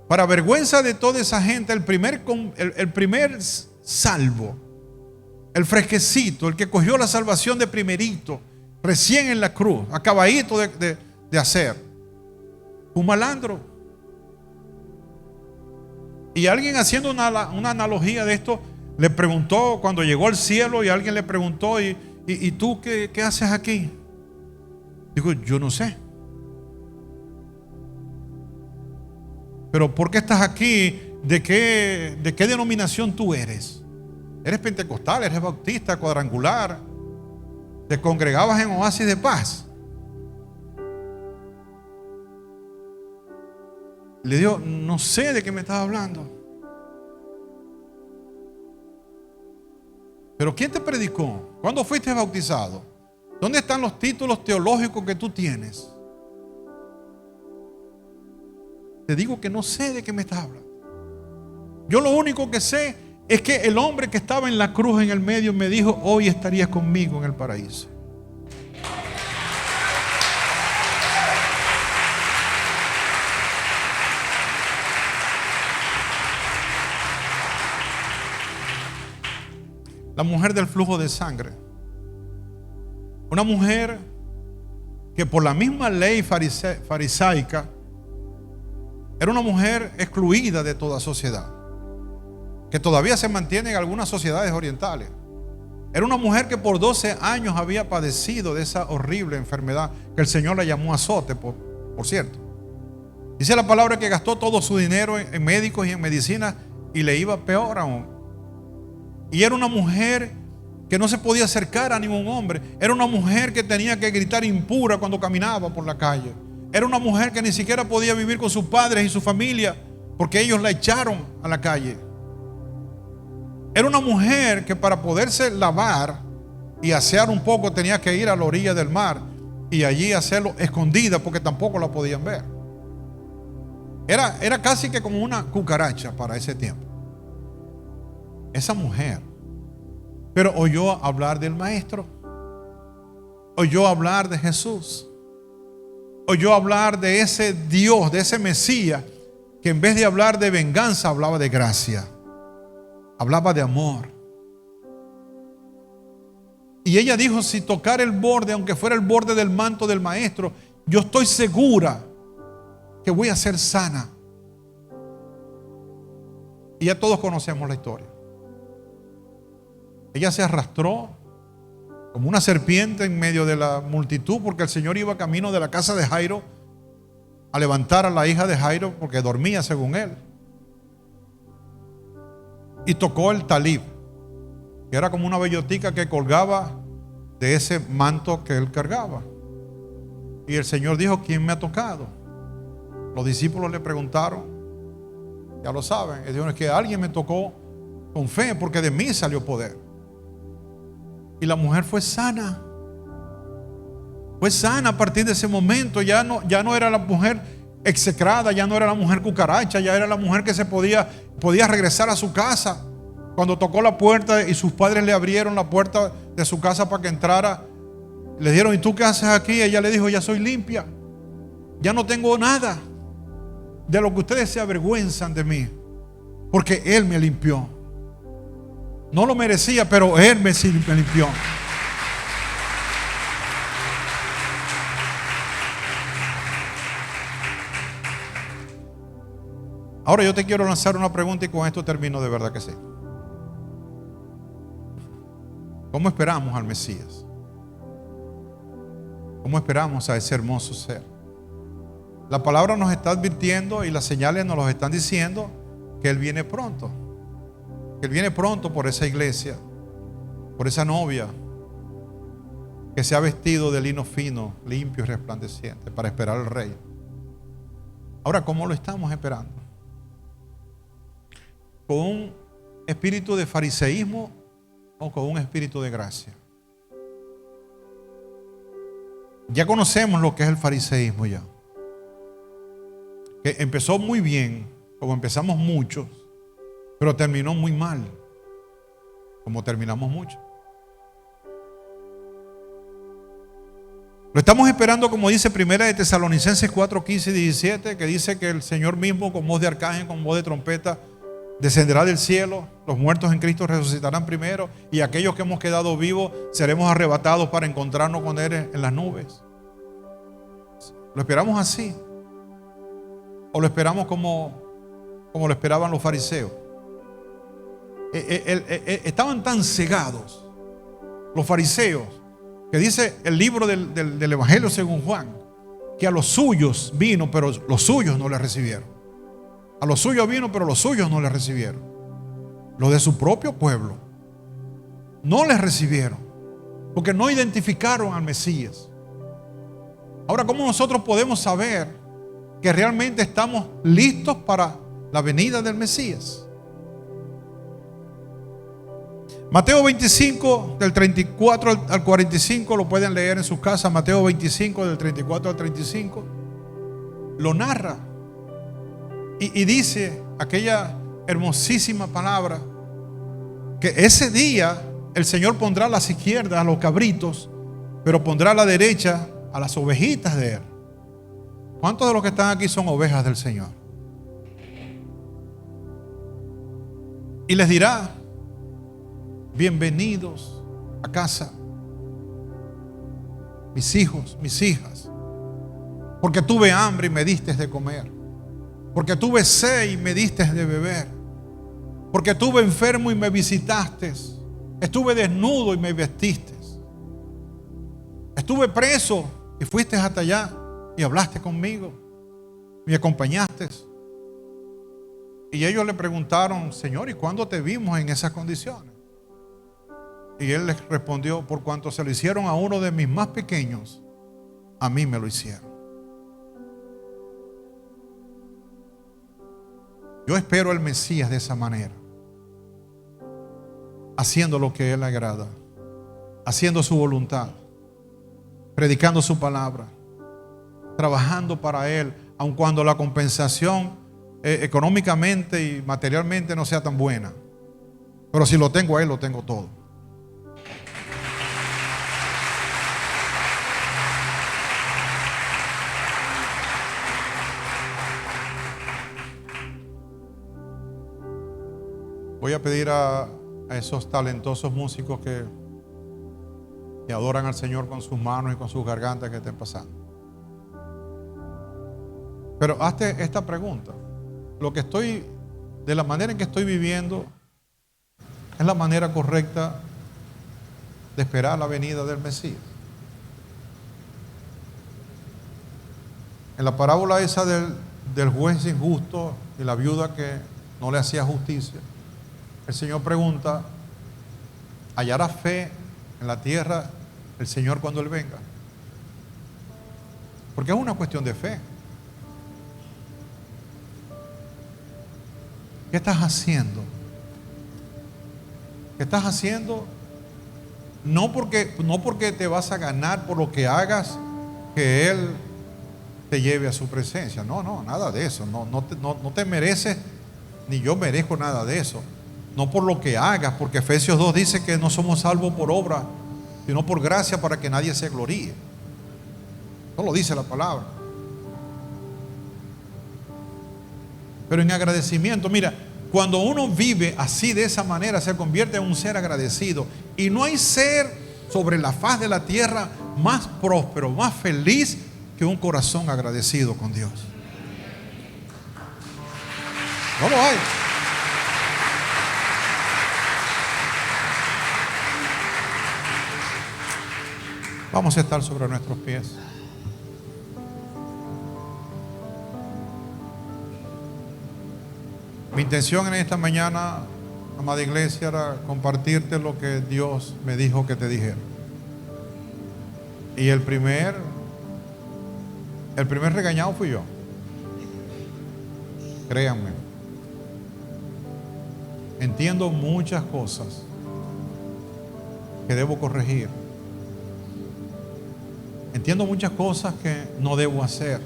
Para vergüenza de toda esa gente, el primer salvo, el fresquecito, el que cogió la salvación de primerito, recién en la cruz, acabadito de hacer, un malandro. Y alguien haciendo una analogía de esto, le preguntó cuando llegó al cielo, y alguien le preguntó, ¿y tú qué haces aquí? Digo, yo no sé. Pero ¿por qué estás aquí? ¿De qué denominación tú eres? ¿Eres pentecostal? ¿Eres bautista? ¿Cuadrangular? ¿Te congregabas en Oasis de Paz? Le digo, no sé de qué me estás hablando. ¿Pero quién te predicó? ¿Cuándo fuiste bautizado? ¿Dónde están los títulos teológicos que tú tienes? Te digo que no sé de qué me estás hablando. Yo lo único que sé es que el hombre que estaba en la cruz en el medio me dijo, hoy estarías conmigo en el paraíso. La mujer del flujo de sangre. Una mujer que por la misma ley farisaica era una mujer excluida de toda sociedad, que todavía se mantiene en algunas sociedades orientales. Era una mujer que por 12 años había padecido de esa horrible enfermedad que el Señor la llamó azote, por cierto. Dice la palabra que gastó todo su dinero en médicos y en medicina y le iba peor aún. Y era una mujer que no se podía acercar a ningún hombre. Era una mujer que tenía que gritar impura cuando caminaba por la calle. Era una mujer que ni siquiera podía vivir con sus padres y su familia porque ellos la echaron a la calle. Era una mujer que para poderse lavar y asear un poco tenía que ir a la orilla del mar y allí hacerlo escondida porque tampoco la podían ver. Era casi que como una cucaracha para ese tiempo. Esa mujer, pero oyó hablar del Maestro, oyó hablar de Jesús, oyó hablar de ese Dios, de ese Mesías, que en vez de hablar de venganza, hablaba de gracia, hablaba de amor. Y ella dijo, si tocar el borde, aunque fuera el borde del manto del Maestro, yo estoy segura que voy a ser sana. Y ya todos conocemos la historia. Ella se arrastró como una serpiente en medio de la multitud porque el Señor iba camino de la casa de Jairo a levantar a la hija de Jairo porque dormía según él. Y tocó el talib, que era como una bellotica que colgaba de ese manto que él cargaba. Y el Señor dijo, ¿quién me ha tocado? Los discípulos le preguntaron, ya lo saben, y dijeron, es que alguien me tocó con fe porque de mí salió poder. Y la mujer fue sana. Fue sana a partir de ese momento. Ya no era la mujer execrada, ya no era la mujer cucaracha, ya era la mujer que se podía regresar a su casa. Cuando tocó la puerta y sus padres le abrieron la puerta de su casa para que entrara, le dijeron, ¿y tú qué haces aquí? Ella le dijo, ya soy limpia, ya no tengo nada de lo que ustedes se avergüenzan de mí, porque Él me limpió. No lo merecía, pero Él me limpió. Ahora yo te quiero lanzar una pregunta y con esto termino, de verdad que sí. ¿Cómo esperamos al Mesías? ¿Cómo esperamos a ese hermoso ser? La palabra nos está advirtiendo y las señales nos lo están diciendo que Él viene pronto. Que Él viene pronto por esa iglesia, por esa novia que se ha vestido de lino fino, limpio y resplandeciente para esperar al Rey. Ahora, ¿cómo lo estamos esperando? ¿Con un espíritu de fariseísmo o con un espíritu de gracia? Ya conocemos lo que es el fariseísmo ya. Que empezó muy bien, como empezamos muchos, pero terminó muy mal. como terminamos mucho. Lo estamos esperando, como dice Primera de Tesalonicenses 4, 15 y 17, que dice que el Señor mismo, con voz de arcángel, con voz de trompeta, descenderá del cielo. Los muertos en Cristo resucitarán primero, y aquellos que hemos quedado vivos seremos arrebatados para encontrarnos con Él en las nubes. ¿Lo esperamos así? ¿O lo esperamos como lo esperaban los fariseos? Estaban tan cegados los fariseos, que dice el libro del Evangelio según Juan, que a los suyos vino, pero los suyos no le recibieron. A los suyos vino, pero los suyos no le recibieron. Los de su propio pueblo no les recibieron, porque no identificaron al Mesías. Ahora, ¿cómo nosotros podemos saber que realmente estamos listos para la venida del Mesías? Mateo 25, del 34 al 45, lo pueden leer en sus casas. Mateo 25, del 34 al 35, lo narra y dice aquella hermosísima palabra, que ese día el Señor pondrá a las izquierdas a los cabritos, pero pondrá a la derecha a las ovejitas de Él. ¿Cuántos de los que están aquí son ovejas del Señor? Y les dirá: bienvenidos a casa, mis hijos, mis hijas, porque tuve hambre y me diste de comer, porque tuve sed y me diste de beber, porque estuve enfermo y me visitaste, estuve desnudo y me vestiste, estuve preso y fuiste hasta allá y hablaste conmigo, me acompañaste. Y ellos le preguntaron: Señor, ¿y cuándo te vimos en esas condiciones? Y Él les respondió: por cuanto se lo hicieron a uno de mis más pequeños, a mí me lo hicieron. Yo espero al Mesías de esa manera, haciendo lo que a Él le agrada, haciendo su voluntad, predicando su palabra, trabajando para Él, aun cuando la compensación económicamente y materialmente no sea tan buena. Pero si lo tengo a Él, lo tengo todo. Voy a pedir a esos talentosos músicos que adoran al Señor con sus manos y con sus gargantas, que estén pasando. Pero hazte esta pregunta: de la manera en que estoy viviendo, ¿es la manera correcta de esperar la venida del Mesías? En la parábola esa del juez injusto y la viuda que no le hacía justicia, el Señor pregunta: ¿hallará fe en la tierra el Señor cuando Él venga? Porque es una cuestión de fe. ¿Qué estás haciendo? ¿Qué estás haciendo? No porque te vas a ganar por lo que hagas, que Él te lleve a su presencia. No, nada de eso. No te mereces, ni yo merezco nada de eso. No por lo que hagas, porque Efesios 2 dice que no somos salvos por obra, sino por gracia, para que nadie se gloríe. Eso lo dice la palabra. Pero en agradecimiento, mira, cuando uno vive así, de esa manera, se convierte en un ser agradecido. Y no hay ser sobre la faz de la tierra más próspero, más feliz que un corazón agradecido con Dios. No lo hay. Vamos a estar sobre nuestros pies. Mi intención en esta mañana, amada iglesia, era compartirte lo que Dios me dijo que te dijera. Y el primer regañado fui yo. Créanme. Entiendo muchas cosas que debo corregir. Entiendo muchas cosas que no debo hacer.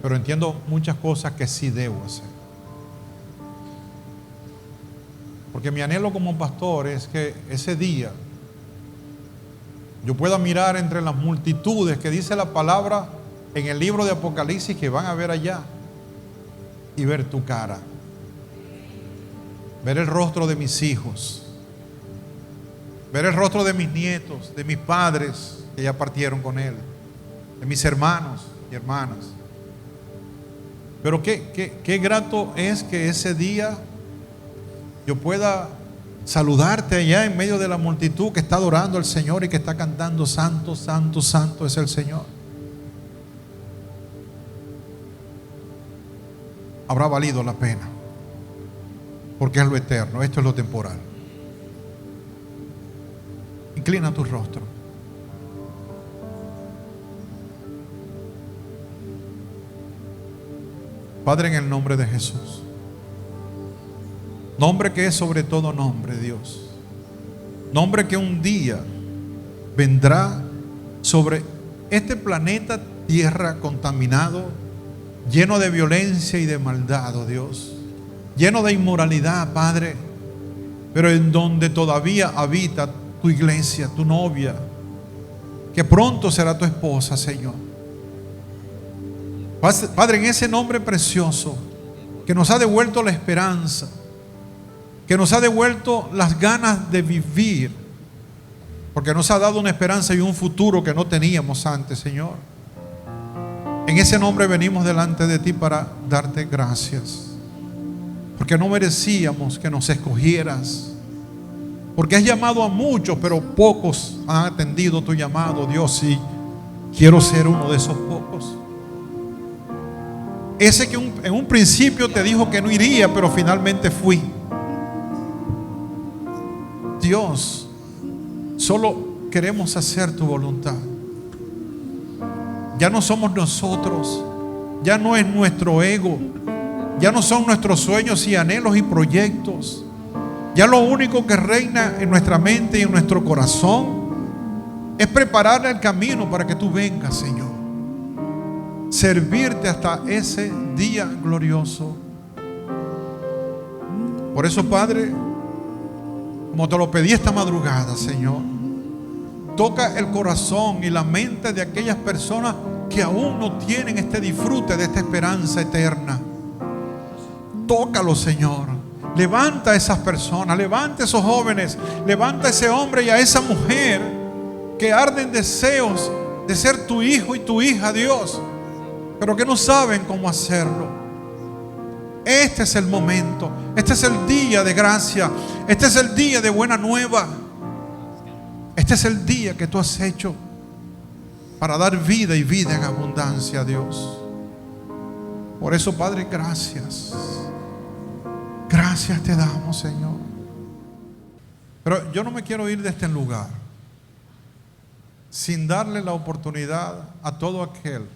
Pero entiendo muchas cosas que sí debo hacer. Porque mi anhelo como pastor es que ese día yo pueda mirar entre las multitudes que dice la palabra en el libro de Apocalipsis que van a ver allá y ver tu cara, ver el rostro de mis hijos, ver el rostro de mis nietos, de mis padres que ya partieron con Él, de mis hermanos y hermanas. Pero qué grato es que ese día yo pueda saludarte allá en medio de la multitud que está adorando al Señor y que está cantando santo, santo, santo es el Señor. Habrá valido la pena, porque es lo eterno, esto es lo temporal. Inclina tu rostro. Padre, en el nombre de Jesús, nombre que es sobre todo nombre, Dios, nombre que un día vendrá sobre este planeta Tierra contaminado, lleno de violencia y de maldad, oh Dios, lleno de inmoralidad, Padre, pero en donde todavía habita tu iglesia, tu novia, que pronto será tu esposa, Señor. Padre, en ese nombre precioso que nos ha devuelto la esperanza, que nos ha devuelto las ganas de vivir, porque nos ha dado una esperanza y un futuro que no teníamos antes, Señor. En ese nombre venimos delante de ti para darte gracias, porque no merecíamos que nos escogieras, porque has llamado a muchos, pero pocos han atendido tu llamado, Dios, y quiero ser uno de esos pocos. Ese que en un principio te dijo que no iría, pero finalmente fui. Dios, solo queremos hacer tu voluntad. Ya no somos nosotros, ya no es nuestro ego, ya no son nuestros sueños y anhelos y proyectos. Ya lo único que reina en nuestra mente y en nuestro corazón es preparar el camino para que tú vengas, Señor. Servirte hasta ese día glorioso. Por eso, Padre, como te lo pedí esta madrugada, Señor, toca el corazón y la mente de aquellas personas que aún no tienen este disfrute de esta esperanza eterna. Tócalo, Señor. Levanta a esas personas, levanta a esos jóvenes, levanta a ese hombre y a esa mujer que arden deseos de ser tu hijo y tu hija, Dios, pero que no saben cómo hacerlo. Este es el momento, este es el día de gracia, este es el día de buena nueva, este es el día que tú has hecho para dar vida y vida en abundancia, Dios. Por eso, Padre, gracias. Gracias te damos, Señor. Pero yo no me quiero ir de este lugar sin darle la oportunidad a todo aquel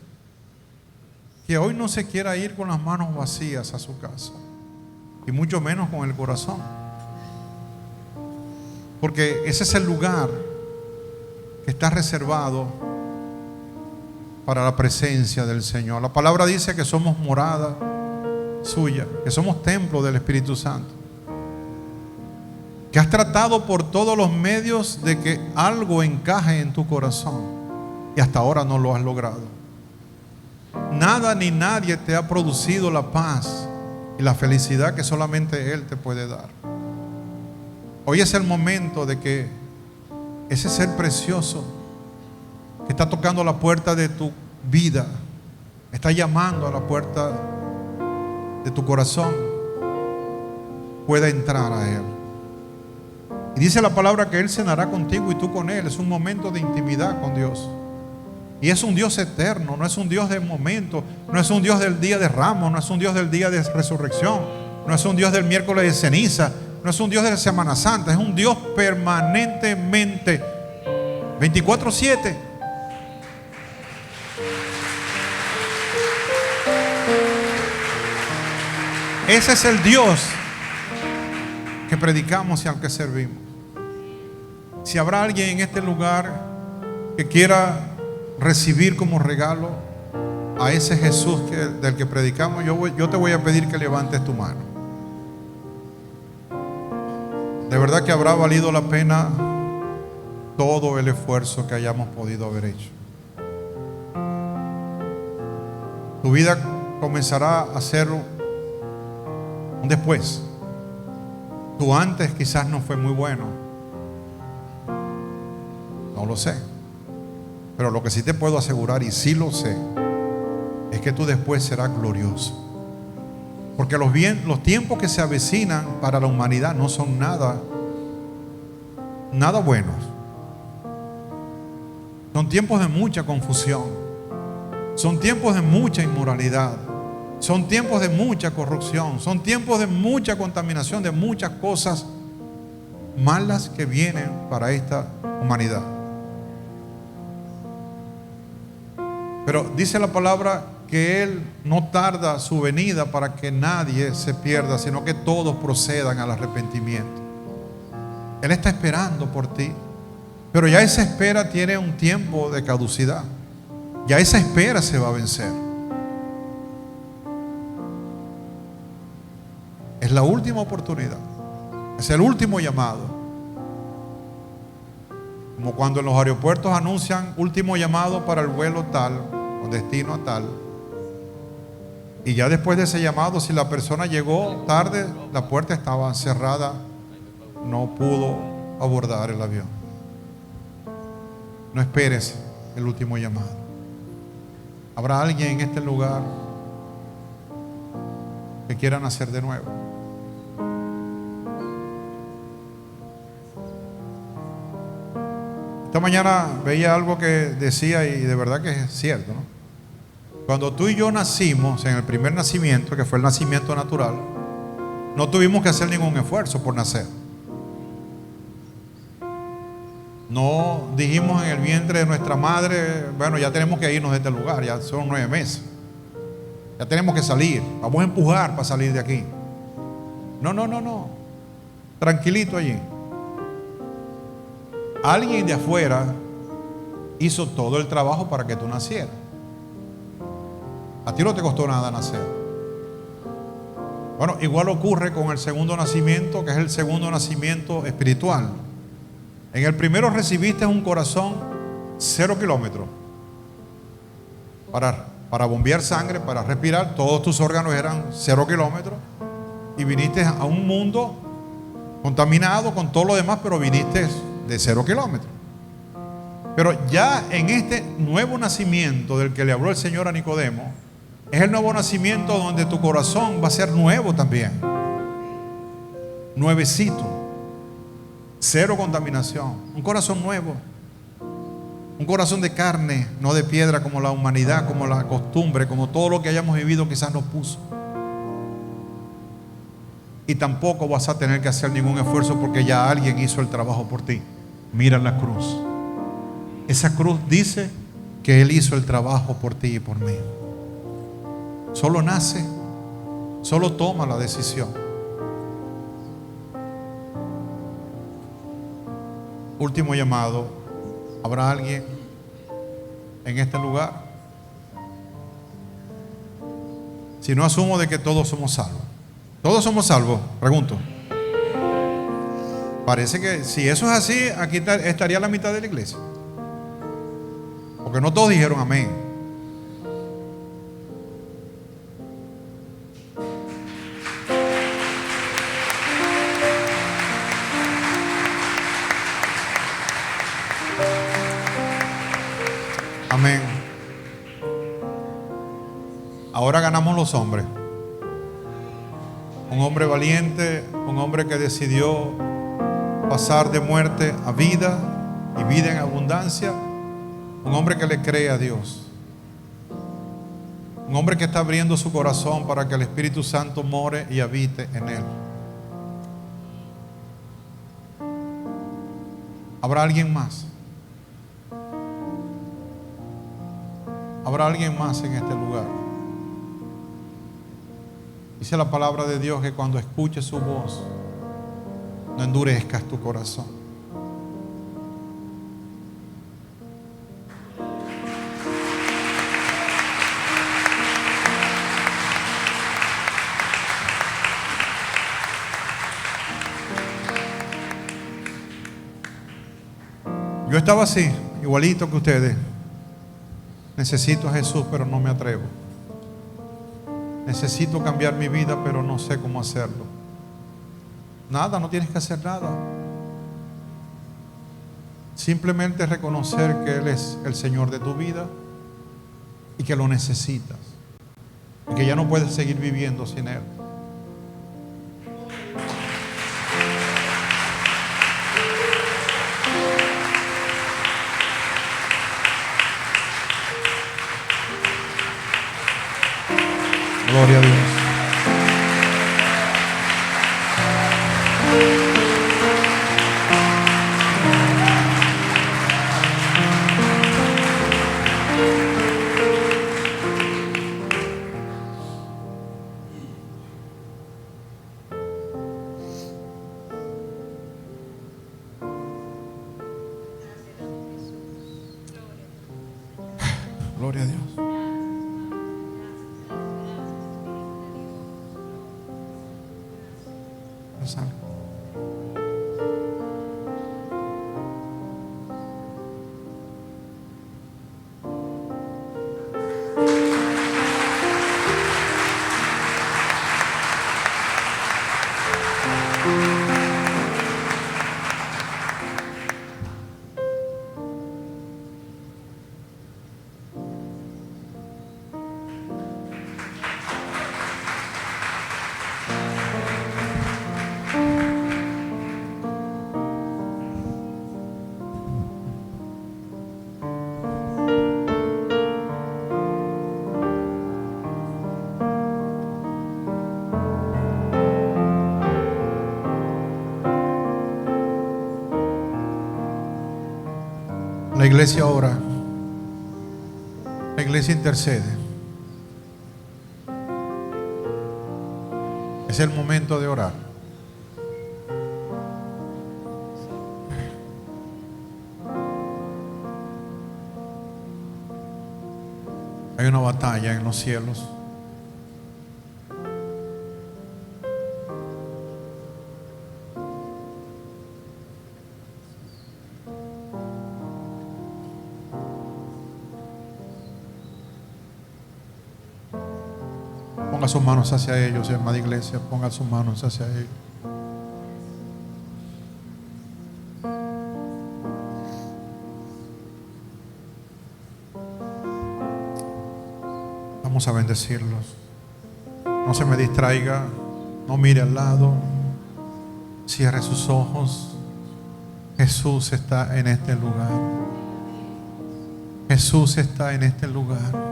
que hoy no se quiera ir con las manos vacías a su casa, y mucho menos con el corazón, porque ese es el lugar que está reservado para la presencia del Señor. La palabra dice que somos morada suya, que somos templo del Espíritu Santo, que has tratado por todos los medios de que algo encaje en tu corazón y hasta ahora no lo has logrado. Nada ni nadie te ha producido la paz y la felicidad que solamente Él te puede dar. Hoy es el momento de que ese ser precioso que está tocando la puerta de tu vida, está llamando a la puerta de tu corazón, pueda entrar a Él. Y dice la palabra que Él cenará contigo y tú con Él. Es un momento de intimidad con Dios. Y es un Dios eterno, no es un Dios de momento, no es un Dios del día de Ramos, no es un Dios del día de resurrección, no es un Dios del miércoles de ceniza, no es un Dios de la Semana Santa, es un Dios permanentemente, 24/7. Ese es el Dios que predicamos y al que servimos. Si habrá alguien en este lugar que quiera recibir como regalo a ese Jesús del que predicamos, yo te voy a pedir que levantes tu mano. de verdad que habrá valido la pena todo el esfuerzo que hayamos podido haber hecho. Tu vida comenzará a ser un después. Tu antes quizás no fue muy bueno. No lo sé. Pero lo que sí te puedo asegurar, y sí lo sé, es que tu después será glorioso. Porque los tiempos que se avecinan para la humanidad no son nada buenos. Son tiempos de mucha confusión. Son tiempos de mucha inmoralidad. Son tiempos de mucha corrupción. Son tiempos de mucha contaminación, de muchas cosas malas que vienen para esta humanidad. Pero dice la palabra que Él no tarda su venida para que nadie se pierda, sino que todos procedan al arrepentimiento. Él está esperando por ti, pero ya esa espera tiene un tiempo de caducidad. Ya esa espera se va a vencer. Es la última oportunidad. Es el último llamado. Como cuando en los aeropuertos anuncian último llamado para el vuelo tal, con destino a tal. Y ya después de ese llamado, si la persona llegó tarde, la puerta estaba cerrada, no pudo abordar el avión. No esperes el último llamado. ¿Habrá alguien en este lugar que quiera nacer de nuevo? Esta mañana veía algo que decía, y de verdad que es cierto, ¿no? Cuando tú y yo nacimos, en el primer nacimiento, que fue el nacimiento natural, no tuvimos que hacer ningún esfuerzo por nacer. No dijimos en el vientre de nuestra madre, bueno, ya tenemos que irnos de este lugar, ya son 9 meses. Ya tenemos que salir, vamos a empujar para salir de aquí. No. Tranquilito allí. Alguien de afuera hizo todo el trabajo para que tú nacieras. A ti no te costó nada nacer. Bueno, igual ocurre con el segundo nacimiento, que es el segundo nacimiento espiritual. En el primero recibiste un corazón 0 kilómetros para bombear sangre, para respirar. Todos tus órganos eran 0 kilómetros. Y viniste a un mundo contaminado con todo lo demás, pero viniste de 0 kilómetros. Pero ya en este nuevo nacimiento del que le habló el Señor a Nicodemo, es el nuevo nacimiento donde tu corazón va a ser nuevo también. Nuevecito. 0 contaminación. Un corazón nuevo. Un corazón de carne, no de piedra, como la humanidad, como la costumbre, como todo lo que hayamos vivido quizás nos puso. Y tampoco vas a tener que hacer ningún esfuerzo porque ya alguien hizo el trabajo por ti. Mira la cruz. Esa cruz dice que Él hizo el trabajo por ti y por mí. Solo nace, solo toma la decisión. Último llamado. ¿Habrá alguien en este lugar? Si no, asumo de que todos somos salvos. ¿Todos somos salvos? Pregunto. Parece que si eso es así, aquí estaría la mitad de la iglesia. Porque no todos dijeron amén. Amén. Ahora ganamos los hombres. Un hombre valiente, un hombre que decidió pasar de muerte a vida y vida en abundancia. Un hombre que le cree a Dios. Un hombre que está abriendo su corazón para que el Espíritu Santo more y habite en él. ¿Habrá alguien más? ¿Habrá alguien más en este lugar? Dice la palabra de Dios que cuando escuches su voz, no endurezcas tu corazón. Yo estaba así, igualito que ustedes. Necesito a Jesús, pero no me atrevo. Necesito cambiar mi vida, pero no sé cómo hacerlo. Nada, no tienes que hacer nada. Simplemente reconocer que Él es el Señor de tu vida y que lo necesitas. Y que ya no puedes seguir viviendo sin Él. Gloria a Dios. Gloria a Dios. La iglesia ora, la iglesia intercede. Es el momento de orar. Hay una batalla en los cielos. Ponga sus manos hacia ellos, amada iglesia. Ponga sus manos hacia ellos. Vamos a bendecirlos. No se me distraiga. No mire al lado. Cierre sus ojos. Jesús está en este lugar. Jesús está en este lugar.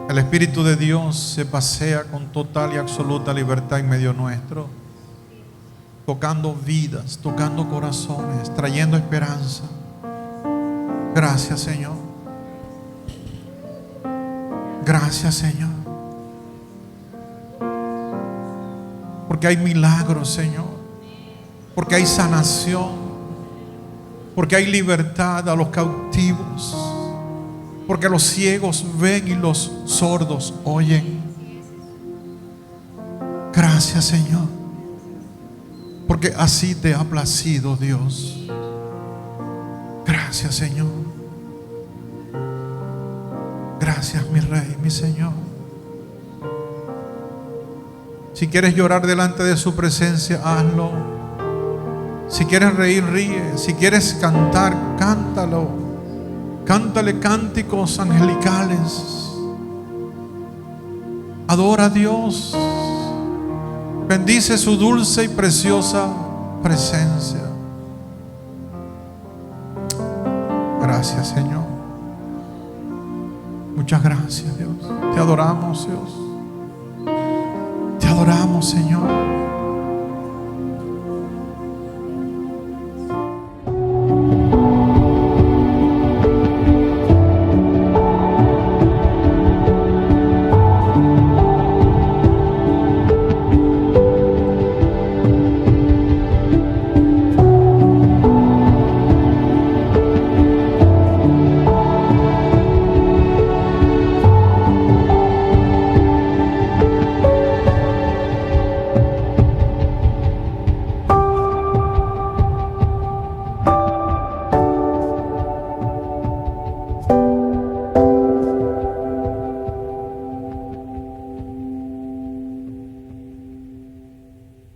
El Espíritu de Dios se pasea con total y absoluta libertad en medio nuestro, tocando vidas, tocando corazones, trayendo esperanza. Gracias, Señor. Gracias, Señor. Porque hay milagros, Señor. Porque hay sanación. Porque hay libertad a los cautivos. Porque los ciegos ven y los sordos oyen. Gracias, Señor. Porque así te ha placido, Dios. Gracias, Señor. Gracias, mi Rey, mi Señor. Si quieres llorar delante de su presencia, hazlo. Si quieres reír, ríe. Si quieres cantar, cántalo. Cántale cánticos angelicales. Adora a Dios. Bendice su dulce y preciosa presencia. Gracias, Señor. Muchas gracias, Dios. Te adoramos, Dios. Te adoramos, Señor.